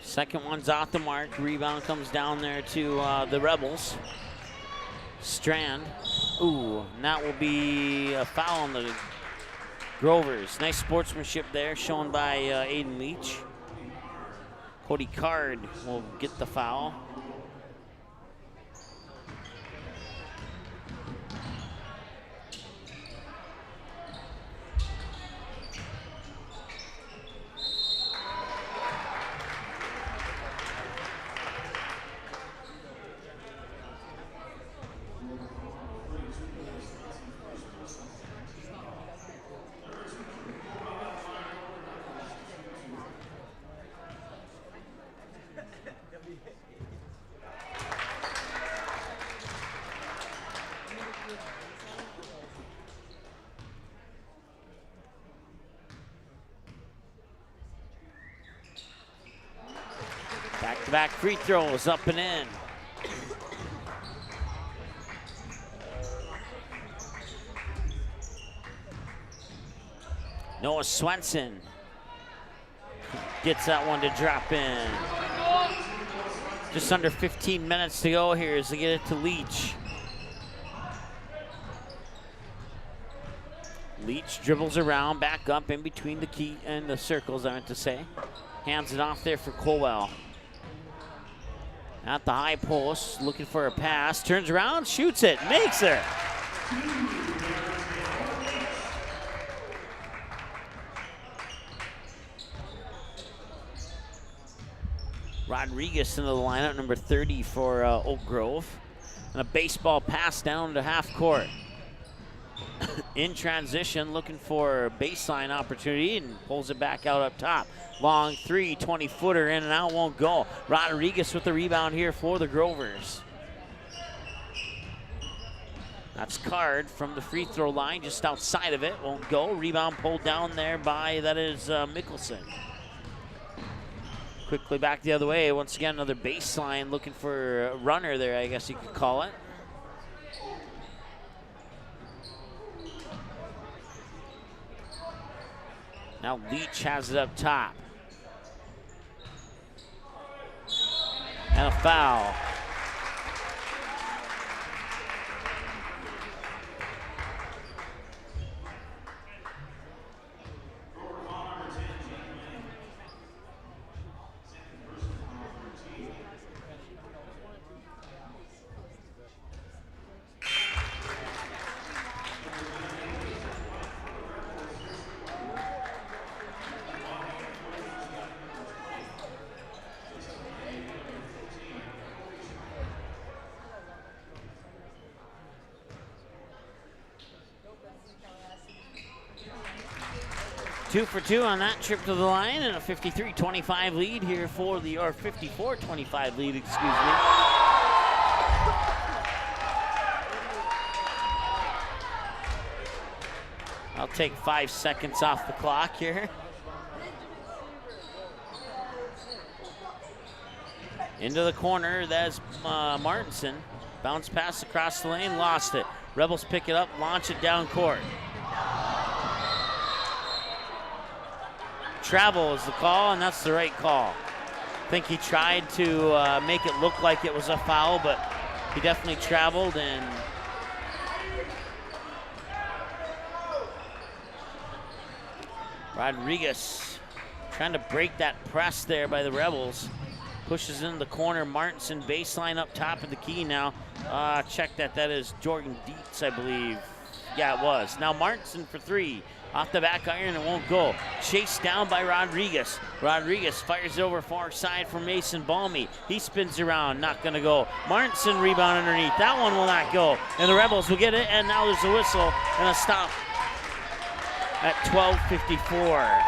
Speaker 1: Second one's off the mark. Rebound comes down there to the Rebels. Strand. Ooh, and that will be a foul on the Grovers. Nice sportsmanship there shown by Aiden Leach. Cody Card will get the foul. Back-to-back free throws up and in. Noah Swenson gets that one to drop in. Just under 15 minutes to go here as they get it to Leach. Leach dribbles around, back up in between the key and the circles, I meant to say. Hands it off there for Colwell. At the high post, looking for a pass. Turns around, shoots it, makes it. Rodriguez into the lineup, number 30 for Oak Grove. And a baseball pass down to half court. In transition, looking for a baseline opportunity and pulls it back out up top. Long three, 20-footer in and out, won't go. Rodriguez with the rebound here for the Grovers. That's Card from the free throw line, just outside of it, won't go. Rebound pulled down there by, that is Mickelson. Quickly back the other way. Once again, another baseline looking for a runner there, I guess you could call it. Now Leach has it up top. And a foul. Two for two on that trip to the line, and a 53-25 lead here for the, or 54-25 lead, excuse me. I'll take 5 seconds off the clock here. Into the corner, that's Martinson. Bounce pass across the lane, lost it. Rebels pick it up, launch it down court. Travel is the call, and that's the right call. I think he tried to make it look like it was a foul, but he definitely traveled, and Rodriguez trying to break that press there by the Rebels. Pushes into the corner. Martinson baseline up top of the key now. Check that. That is Jordan Dietz, I believe. Yeah, it was. Now Martinson for three. Off the back iron, it won't go. Chased down by Rodriguez. Rodriguez fires it over far side for Mason Balmy. He spins around, not gonna go. Martinson rebound underneath. That one will not go. And the Rebels will get it, and now there's a whistle and a stop at 12:54.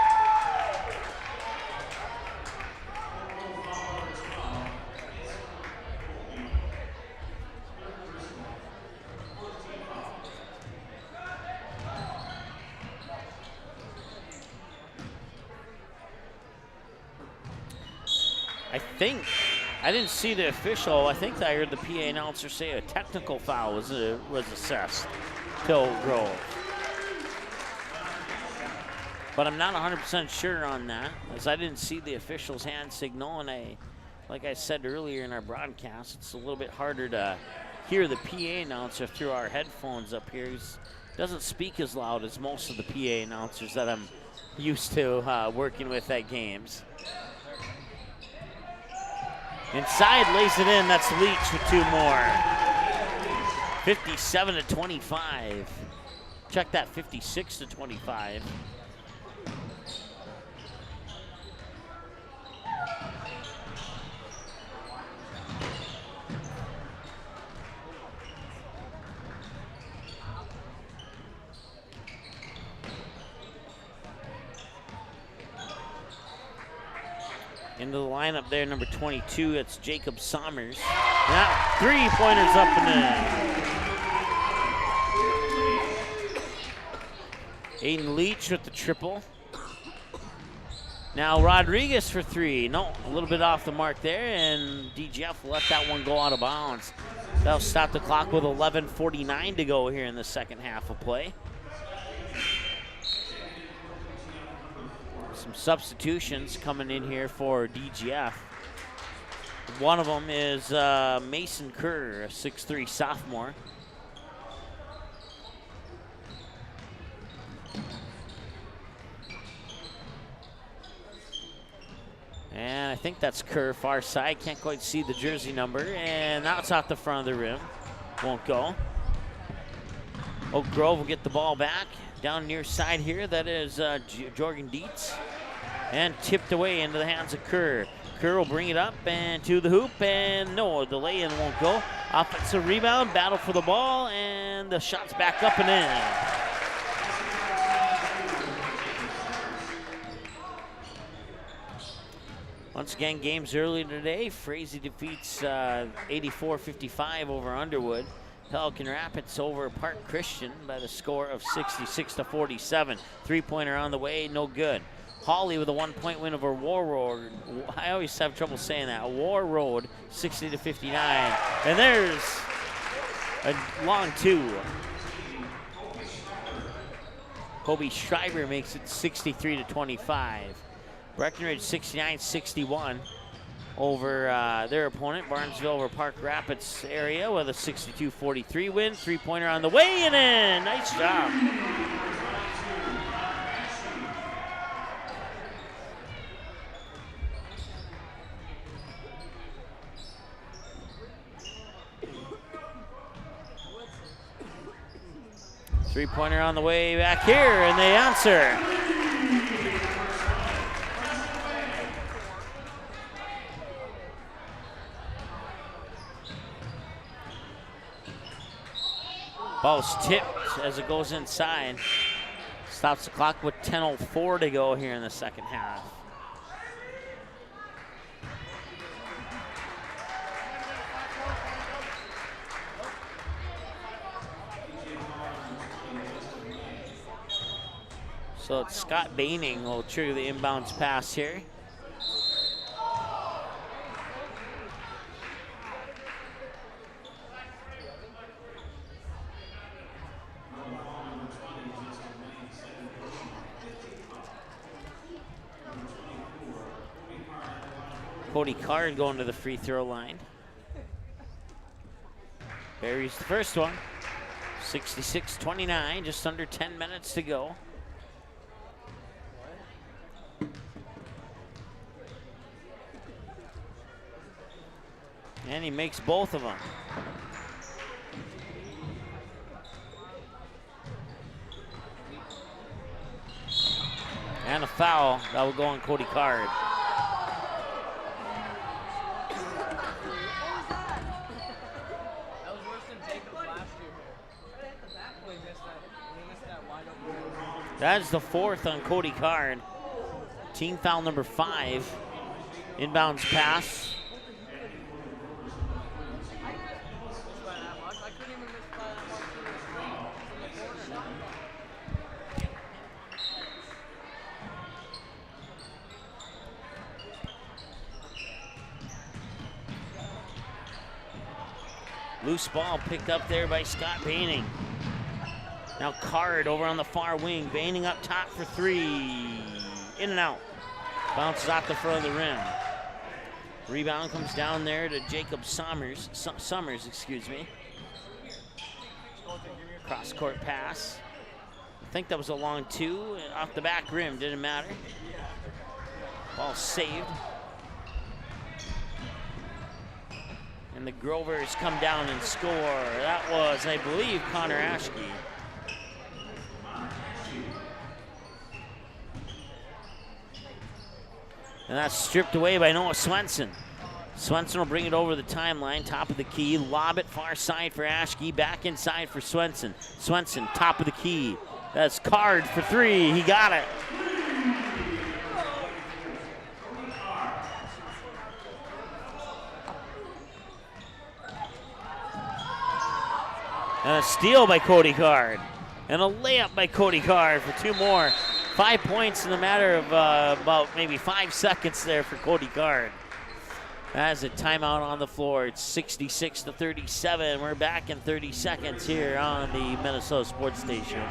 Speaker 1: I didn't see the official. I think I heard the PA announcer say a technical foul was assessed to Grove. But I'm not 100% sure on that, as I didn't see the official's hand signal, and like I said earlier in our broadcast, it's a little bit harder to hear the PA announcer through our headphones up here. He doesn't speak as loud as most of the PA announcers that I'm used to working with at games. Inside, lays it in. That's Leach with two more. 57-25. Check that, 56-25. Into the lineup there, number 22, it's Jacob Sommers. Now, three-pointers up and in. Aiden Leach with the triple. Now Rodriguez for three. No, a little bit off the mark there, and DGF will let that one go out of bounds. That'll stop the clock with 11:49 to go here in the second half of play. Some substitutions coming in here for DGF. One of them is Mason Kerr, a 6'3" sophomore. And I think that's Kerr, far side. Can't quite see the jersey number. And now it's off the front of the rim. Won't go. Oak Grove will get the ball back. Down near side here, that is Jorgen Dietz. And tipped away into the hands of Kerr. Kerr will bring it up and to the hoop, and no, the lay-in won't go. Offensive rebound, battle for the ball, and the shot's back up and in. Once again, games early today. Frazee defeats 84-55 over Underwood. Pelican Rapids over Park Christian by the score of 66-47. Three-pointer on the way, no good. Hawley with a 1-point win over War Road. I always have trouble saying that. War Road, 60-59. And there's a long two. Kobe Schreiber makes it 63-25. Breckenridge 69-61 over their opponent, Barnesville over Park Rapids area with a 62-43 win. Three-pointer on the way and in. Nice job. Three-pointer on the way back here, and they answer. Ball's tipped as it goes inside. Stops the clock with 10:04 to go here in the second half. So it's Scott Baining will trigger the inbounds pass here. Cody Card going to the free throw line. Buries the first one. 66-29, just under 10 minutes to go. And he makes both of them. And a foul that will go on Cody Card. That's the fourth on Cody Card. Team foul number 5. Inbounds pass. Loose ball picked up there by Scott Baining. Now Card over on the far wing. Baining up top for 3. In and out. Bounces off the front of the rim. Rebound comes down there to Jacob Summers. Cross court pass. I think that was a long 2. Off the back rim, didn't matter. Ball saved. And the Grovers come down and score. That was, I believe, Connor Aschke. And that's stripped away by Noah Swenson. Swenson will bring it over the timeline, top of the key, lob it far side for Aschke, back inside for Swenson. Swenson, top of the key. That's Card for 3, he got it. And a steal by Cody Card. And a layup by Cody Card for 2 more. 5 points in a matter of about maybe 5 seconds there for Cody Card. That's a timeout on the floor. It's 66-37. We're back in 30 seconds here on the Minnesota Sports Station.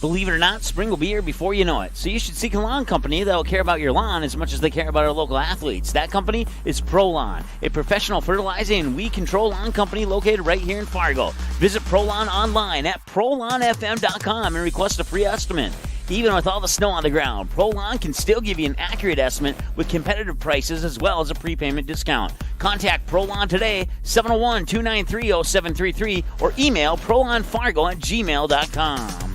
Speaker 1: Believe it or not, spring will be here before you know it. So you should seek a lawn company that will care about your lawn as much as they care about our local athletes. That company is ProLawn, a professional fertilizing and weed control lawn company located right here in Fargo. Visit ProLawn online at ProLawnFM.com and request a free estimate. Even with all the snow on the ground, ProLawn can still give you an accurate estimate with competitive prices as well as a prepayment discount. Contact ProLawn today, 701-293-0733, or email ProLawnFargo@gmail.com.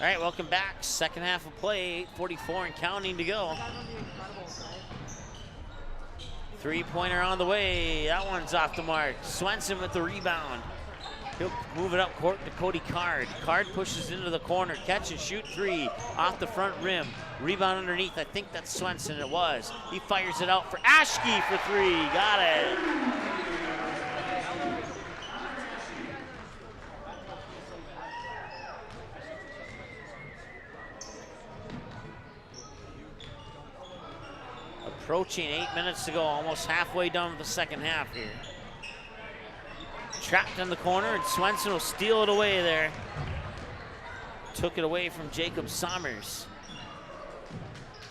Speaker 1: All right, welcome back. Second half of play, 8:44 and counting to go. 3-pointer on the way. That one's off the mark. Swenson with the rebound. He'll move it up court to Cody Card. Card pushes into the corner. Catch and shoot 3 off the front rim. Rebound underneath. I think that's Swenson. It was. He fires it out for Aschke for 3. Got it. Approaching 8 minutes to go, almost halfway done with the second half here. Trapped in the corner, and Swenson will steal it away there. Took it away from Jacob Summers.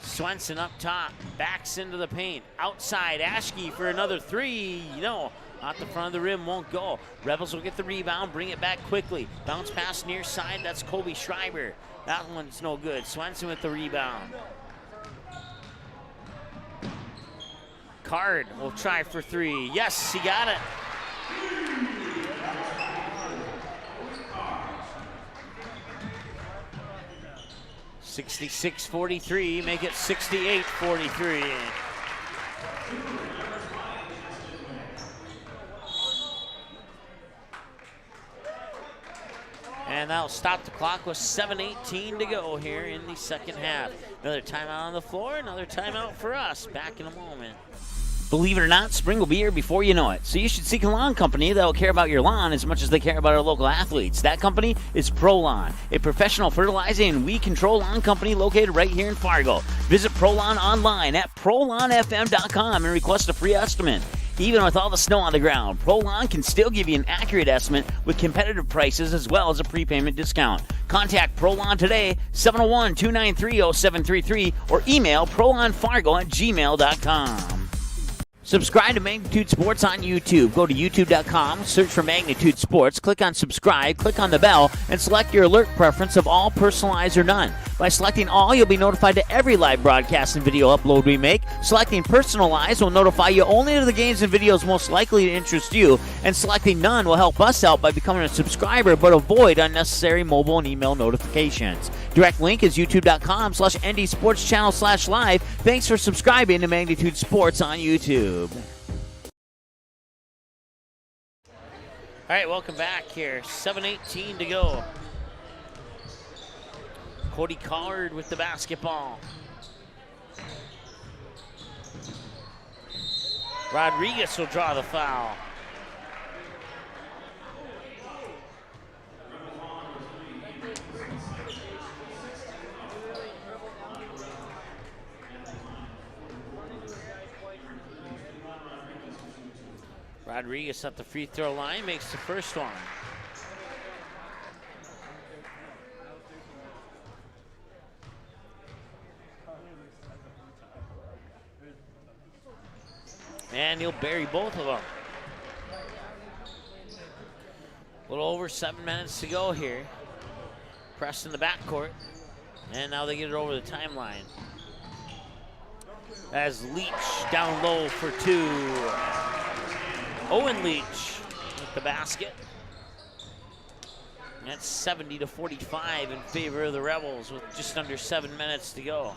Speaker 1: Swenson up top, backs into the paint. Outside, Aschke for another 3. No, off the front of the rim, won't go. Rebels will get the rebound, bring it back quickly. Bounce pass near side, that's Kobe Schreiber. That one's no good. Swenson with the rebound. Card will try for 3. Yes, he got it. (66-43), make it 68-43. And that'll stop the clock with 7:18 to go here in the second half. Another timeout on the floor, another timeout for us. Back in a moment. Believe it or not, spring will be here before you know it. So you should seek a lawn company that will care about your lawn as much as they care about our local athletes. That company is ProLawn, a professional fertilizing and weed control lawn company located right here in Fargo. Visit ProLawn online at ProLawnFM.com and request a free estimate. Even with all the snow on the ground, ProLawn can still give you an accurate estimate with competitive prices as well as a prepayment discount. Contact ProLawn today, 701-293-0733, or email prolawnfargo@gmail.com. Subscribe to Magnitude Sports on YouTube. Go to youtube.com, search for Magnitude Sports, click on subscribe, click on the bell, and select your alert preference of all, personalized, or none. By selecting all, you'll be notified to every live broadcast and video upload we make. Selecting personalized will notify you only to the games and videos most likely to interest you, and selecting none will help us out by becoming a subscriber but avoid unnecessary mobile and email notifications. Direct link is youtube.com/ndsportschannel/live. Thanks for subscribing to Magnitude Sports on YouTube. All right, welcome back here. 7:18 to go. Cody Collard with the basketball. Rodriguez will draw the foul. Rodriguez at the free throw line makes the first one. And he'll bury both of them. A little over 7 minutes to go here. Press in the backcourt. And now they get it over the timeline. As Leach down low for two. Owen Leach with the basket. And that's 70-45 in favor of the Rebels with just under 7 minutes to go.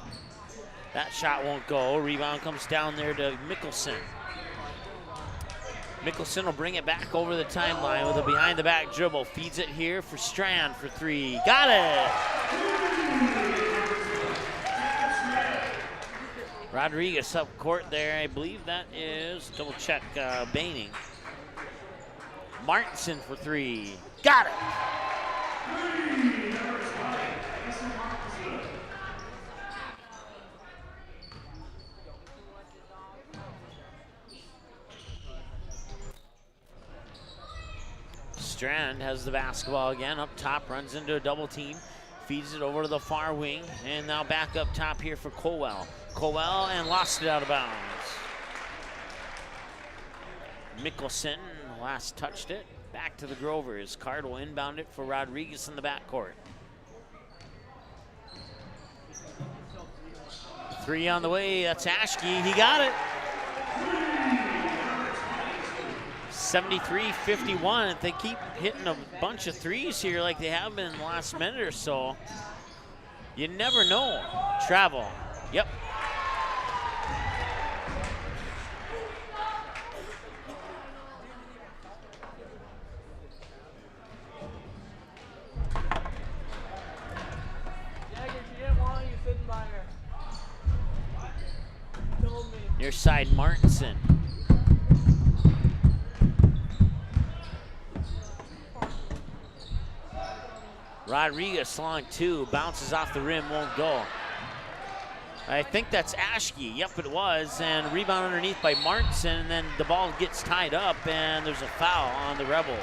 Speaker 1: That shot won't go. Rebound comes down there to Mickelson. Mickelson will bring it back over the timeline with a behind-the-back dribble. Feeds it here for Strand for three. Got it! Rodriguez up court there. I believe that is, double check, Baining. Martinson for three. Got it! Strand has the basketball again, up top, runs into a double team, feeds it over to the far wing, and now back up top here for Colwell. Colwell, and lost it out of bounds. Mickelson last touched it, back to the Grovers. Card will inbound it for Rodriguez in the backcourt. Three on the way, that's Ashke, he got it. 73-51. If they keep hitting a bunch of threes here like they have been in the last minute or so, you never know. Travel. Yep. Near side, Martinson. Rodriguez long two, bounces off the rim, won't go. I think that's Ashke. Yep, it was. And rebound underneath by Martinson, and then the ball gets tied up, and there's a foul on the Rebels.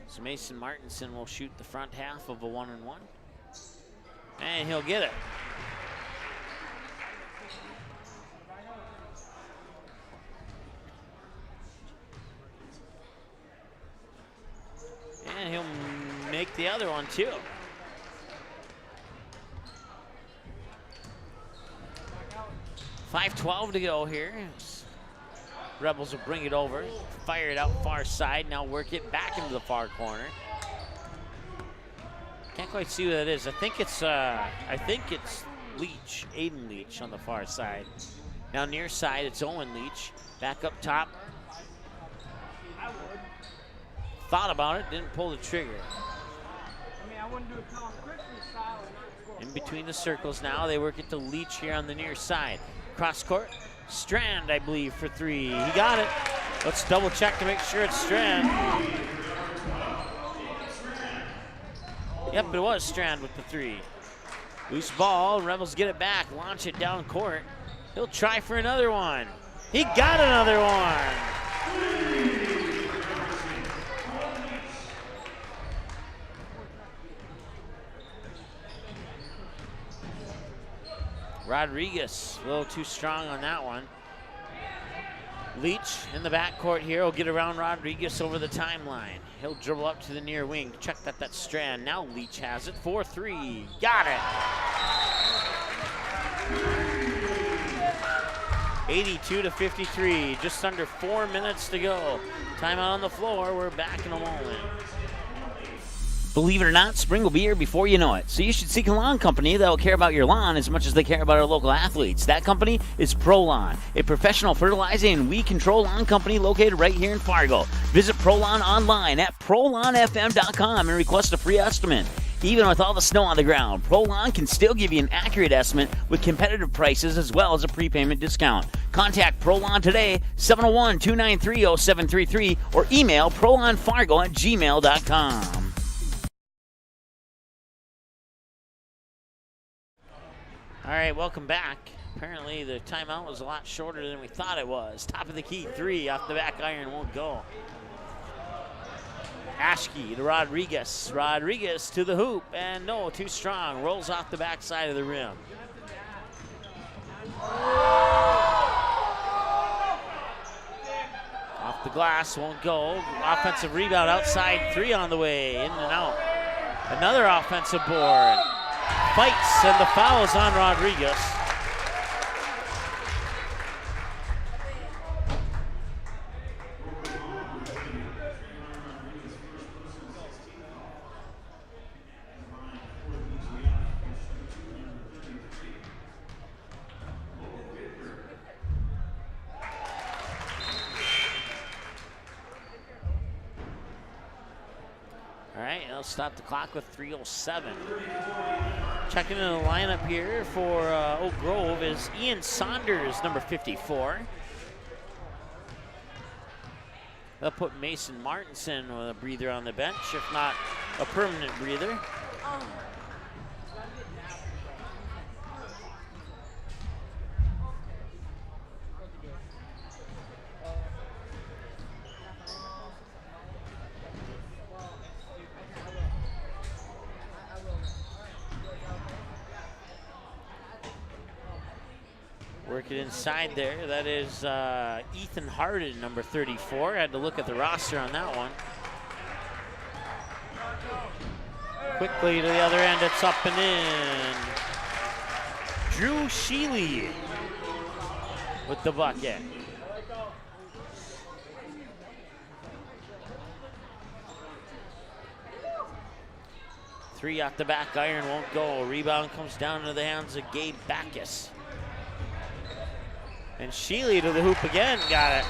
Speaker 1: So Mason Martinson will shoot the front half of a 1-and-1. And he'll get it. And he'll make the other one too. .5:12 to go here. Rebels will bring it over, fire it out far side, now work it back into the far corner. Can't quite see who that is. I think it's Leach, Aiden Leach on the far side. Now near side, it's Owen Leach. Back up top. Thought about it, didn't pull the trigger.
Speaker 2: I mean, I wouldn't do a Colin Christmas style.
Speaker 1: In between the circles now, they work it to Leach here on the near side. Cross court, Strand, I believe, for 3. He got it. Let's double check to make sure it's Strand. Yep, it was Strand with the 3. Loose ball, Rebels get it back, launch it down court. He'll try for another one. He got another one. Rodriguez, a little too strong on that one. Leach in the backcourt here will get around Rodriguez over the timeline. He'll dribble up to the near wing. Check that, that's Strand. Now Leach has it. 4-3. Got it. 82-53. Just under 4 minutes to go. Timeout on the floor. We're back in a moment.
Speaker 5: Believe it or not, spring will be here before you know it. So you should seek a lawn company that will care about your lawn as much as they care about our local athletes. That company is ProLawn, a professional fertilizing and weed control lawn company located right here in Fargo. Visit ProLawn online at ProLawnFM.com and request a free estimate. Even with all the snow on the ground, ProLawn can still give you an accurate estimate with competitive prices as well as a prepayment discount. Contact ProLawn today, 701-293-0733, or email ProLawnFargo@gmail.com.
Speaker 1: All right, welcome back. Apparently the timeout was a lot shorter than we thought it was. Top of the key 3 off the back iron won't go. Aschke to Rodriguez. Rodriguez to the hoop, and no, too strong. Rolls off the backside of the rim. Off the glass, won't go. Offensive rebound outside 3 on the way, in and out. Another offensive board. Fights, and the foul is on Rodriguez. All right, I'll stop the clock with 3:07. Checking in the lineup here for Oak Grove is Ian Saunders, number 54. They'll put Mason Martinson with a breather on the bench, if not a permanent breather. Working inside there, that is Ethan Harden, number 34. I had to look at the roster on that one. Quickly to the other end, it's up and in. Drew Sheely with the bucket. Three off the back iron, won't go. Rebound comes down into the hands of Gabe Backus. And Sheely to the hoop again, got it.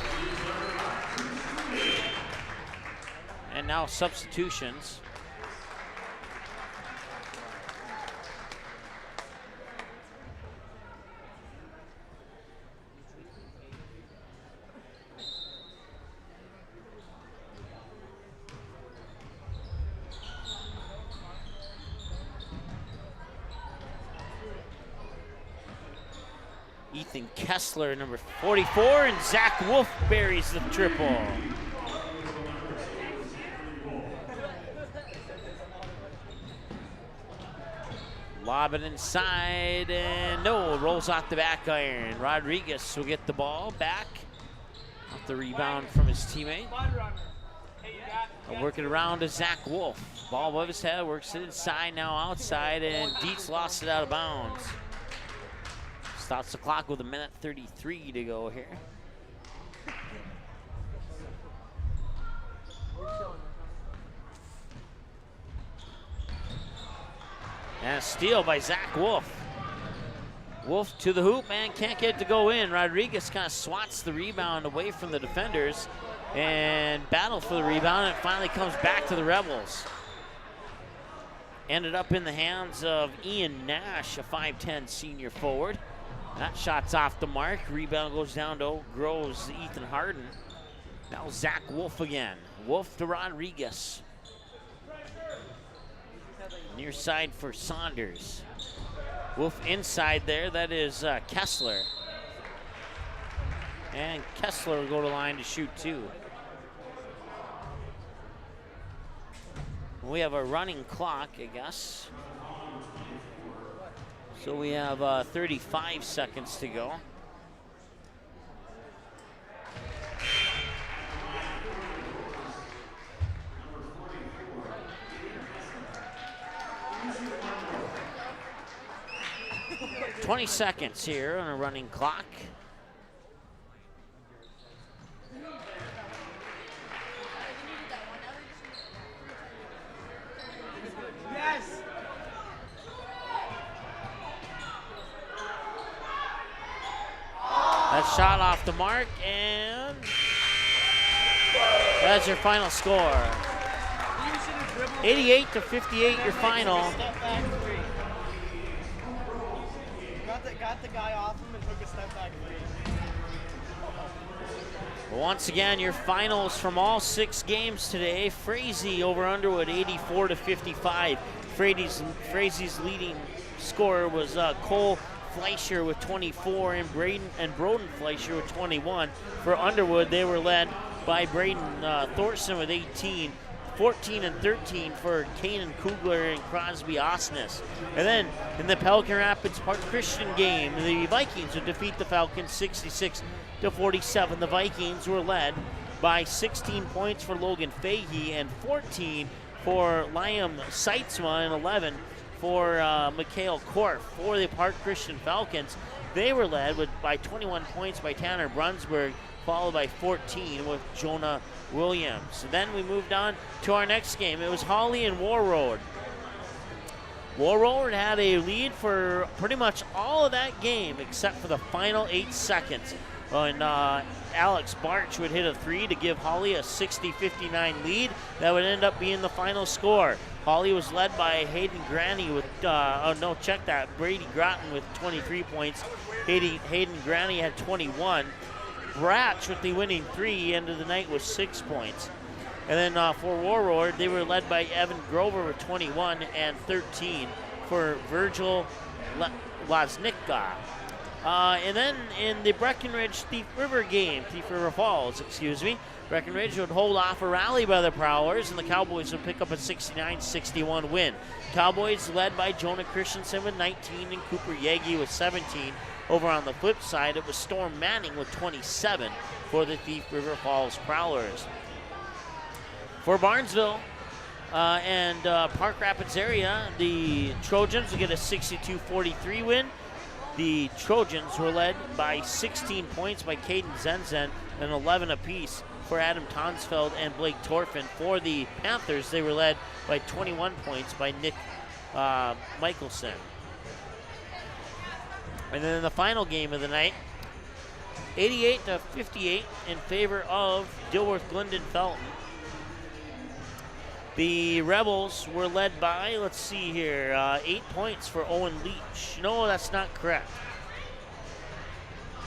Speaker 1: And now substitutions. Ethan Kessler, number 44, and Zach Wolf buries the triple. Lob it inside, and no, rolls off the back iron. Rodriguez will get the ball back off the rebound from his teammate. Work it around to Zach Wolf. Ball above his head, works it inside, now outside, and Dietz lost it out of bounds. Stops the clock with 1:33 to go here. And a steal by Zach Wolf. Wolf to the hoop, man, can't get it to go in. Rodriguez kind of swats the rebound away from the defenders and battle for the rebound, and it finally comes back to the Rebels. Ended up in the hands of Ian Nash, a 5'10" senior forward. That shot's off the mark. Rebound goes down to Oak Grove's Ethan Harden. Now Zach Wolf again. Wolf to Rodriguez. Near side for Saunders. Wolf inside there. That is Kessler. And Kessler will go to line to shoot two. We have a running clock, I guess. So we have 35 seconds to go. $20 seconds here on a running clock.
Speaker 2: Yes.
Speaker 1: That shot off the mark, and that's your final score. 88-58, your final.
Speaker 2: Step back three. Got the guy off him and took a step back three.
Speaker 1: Once again, your finals from all 6 games today. Frazee over Underwood, 84-55. Frazee's leading scorer was Cole Fleischer with 24 and Broden Fleischer with 21. For Underwood, they were led by Braden Thorson with 18. 14 and 13 for Kanan Kugler and Crosby Osnes. And then in the Pelican Rapids Park Christian game, the Vikings would defeat the Falcons 66-47. The Vikings were led by 16 points for Logan Fahey and 14 for Liam Seitzma and 11 for Mikhail Korf. For the Park Christian Falcons, they were led by 21 points by Tanner Brunsberg, followed by 14 with Jonah Williams. And then we moved on to our next game. It was Hawley and Warroad. Warroad had a lead for pretty much all of that game except for the final 8 seconds. And Alex Barch would hit a 3 to give Hawley a 60-59 lead. That would end up being the final score. Hawley was led by Hayden Granny with, Brady Groton with 23 points. Hayden Granny had 21. Bratch with the winning 3, end of the night with 6 points. And then for Warroad, they were led by Evan Grover with 21 and 13 for Virgil Loznicka. And then in the Breckenridge Thief River Falls, Breckenridge would hold off a rally by the Prowlers, and the Cowboys would pick up a 69-61 win. Cowboys led by Jonah Christensen with 19 and Cooper Yagi with 17. Over on the flip side, it was Storm Manning with 27 for the Thief River Falls Prowlers. For Barnesville and Park Rapids area, the Trojans will get a 62-43 win. The Trojans were led by 16 points by Caden Zenzen and 11 apiece for Adam Tonsfeld and Blake Torfin. For the Panthers, they were led by 21 points by Nick Michelson. And then in the final game of the night, 88-58 in favor of Dilworth Glyndon Felton. The Rebels were led by, 8 points for Owen Leach. No, that's not correct.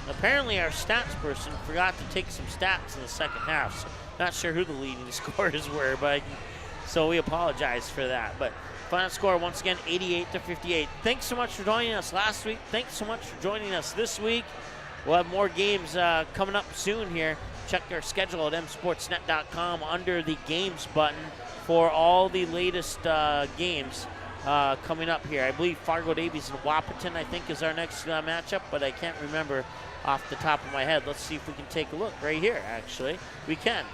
Speaker 1: Apparently our stats person forgot to take some stats in the second half. So not sure who the leading scorers were, so we apologize for that. But final score, once again, 88-58. Thanks so much for joining us last week. Thanks so much for joining us this week. We'll have more games coming up soon here. Check our schedule at msportsnet.com under the games button for all the latest games coming up here. I believe Fargo Davies and Wahpeton, I think, is our next matchup, but I can't remember off the top of my head. Let's see if we can take a look right here, actually. We can.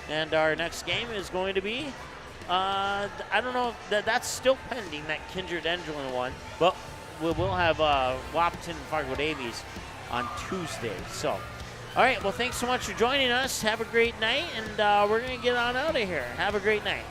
Speaker 1: And our next game is going to be, I don't know, that's still pending, that Kindred Engelin one, but we will have Wahpeton and Fargo Davies on Tuesday. So, all right, well, thanks so much for joining us. Have a great night, and we're going to get on out of here. Have a great night.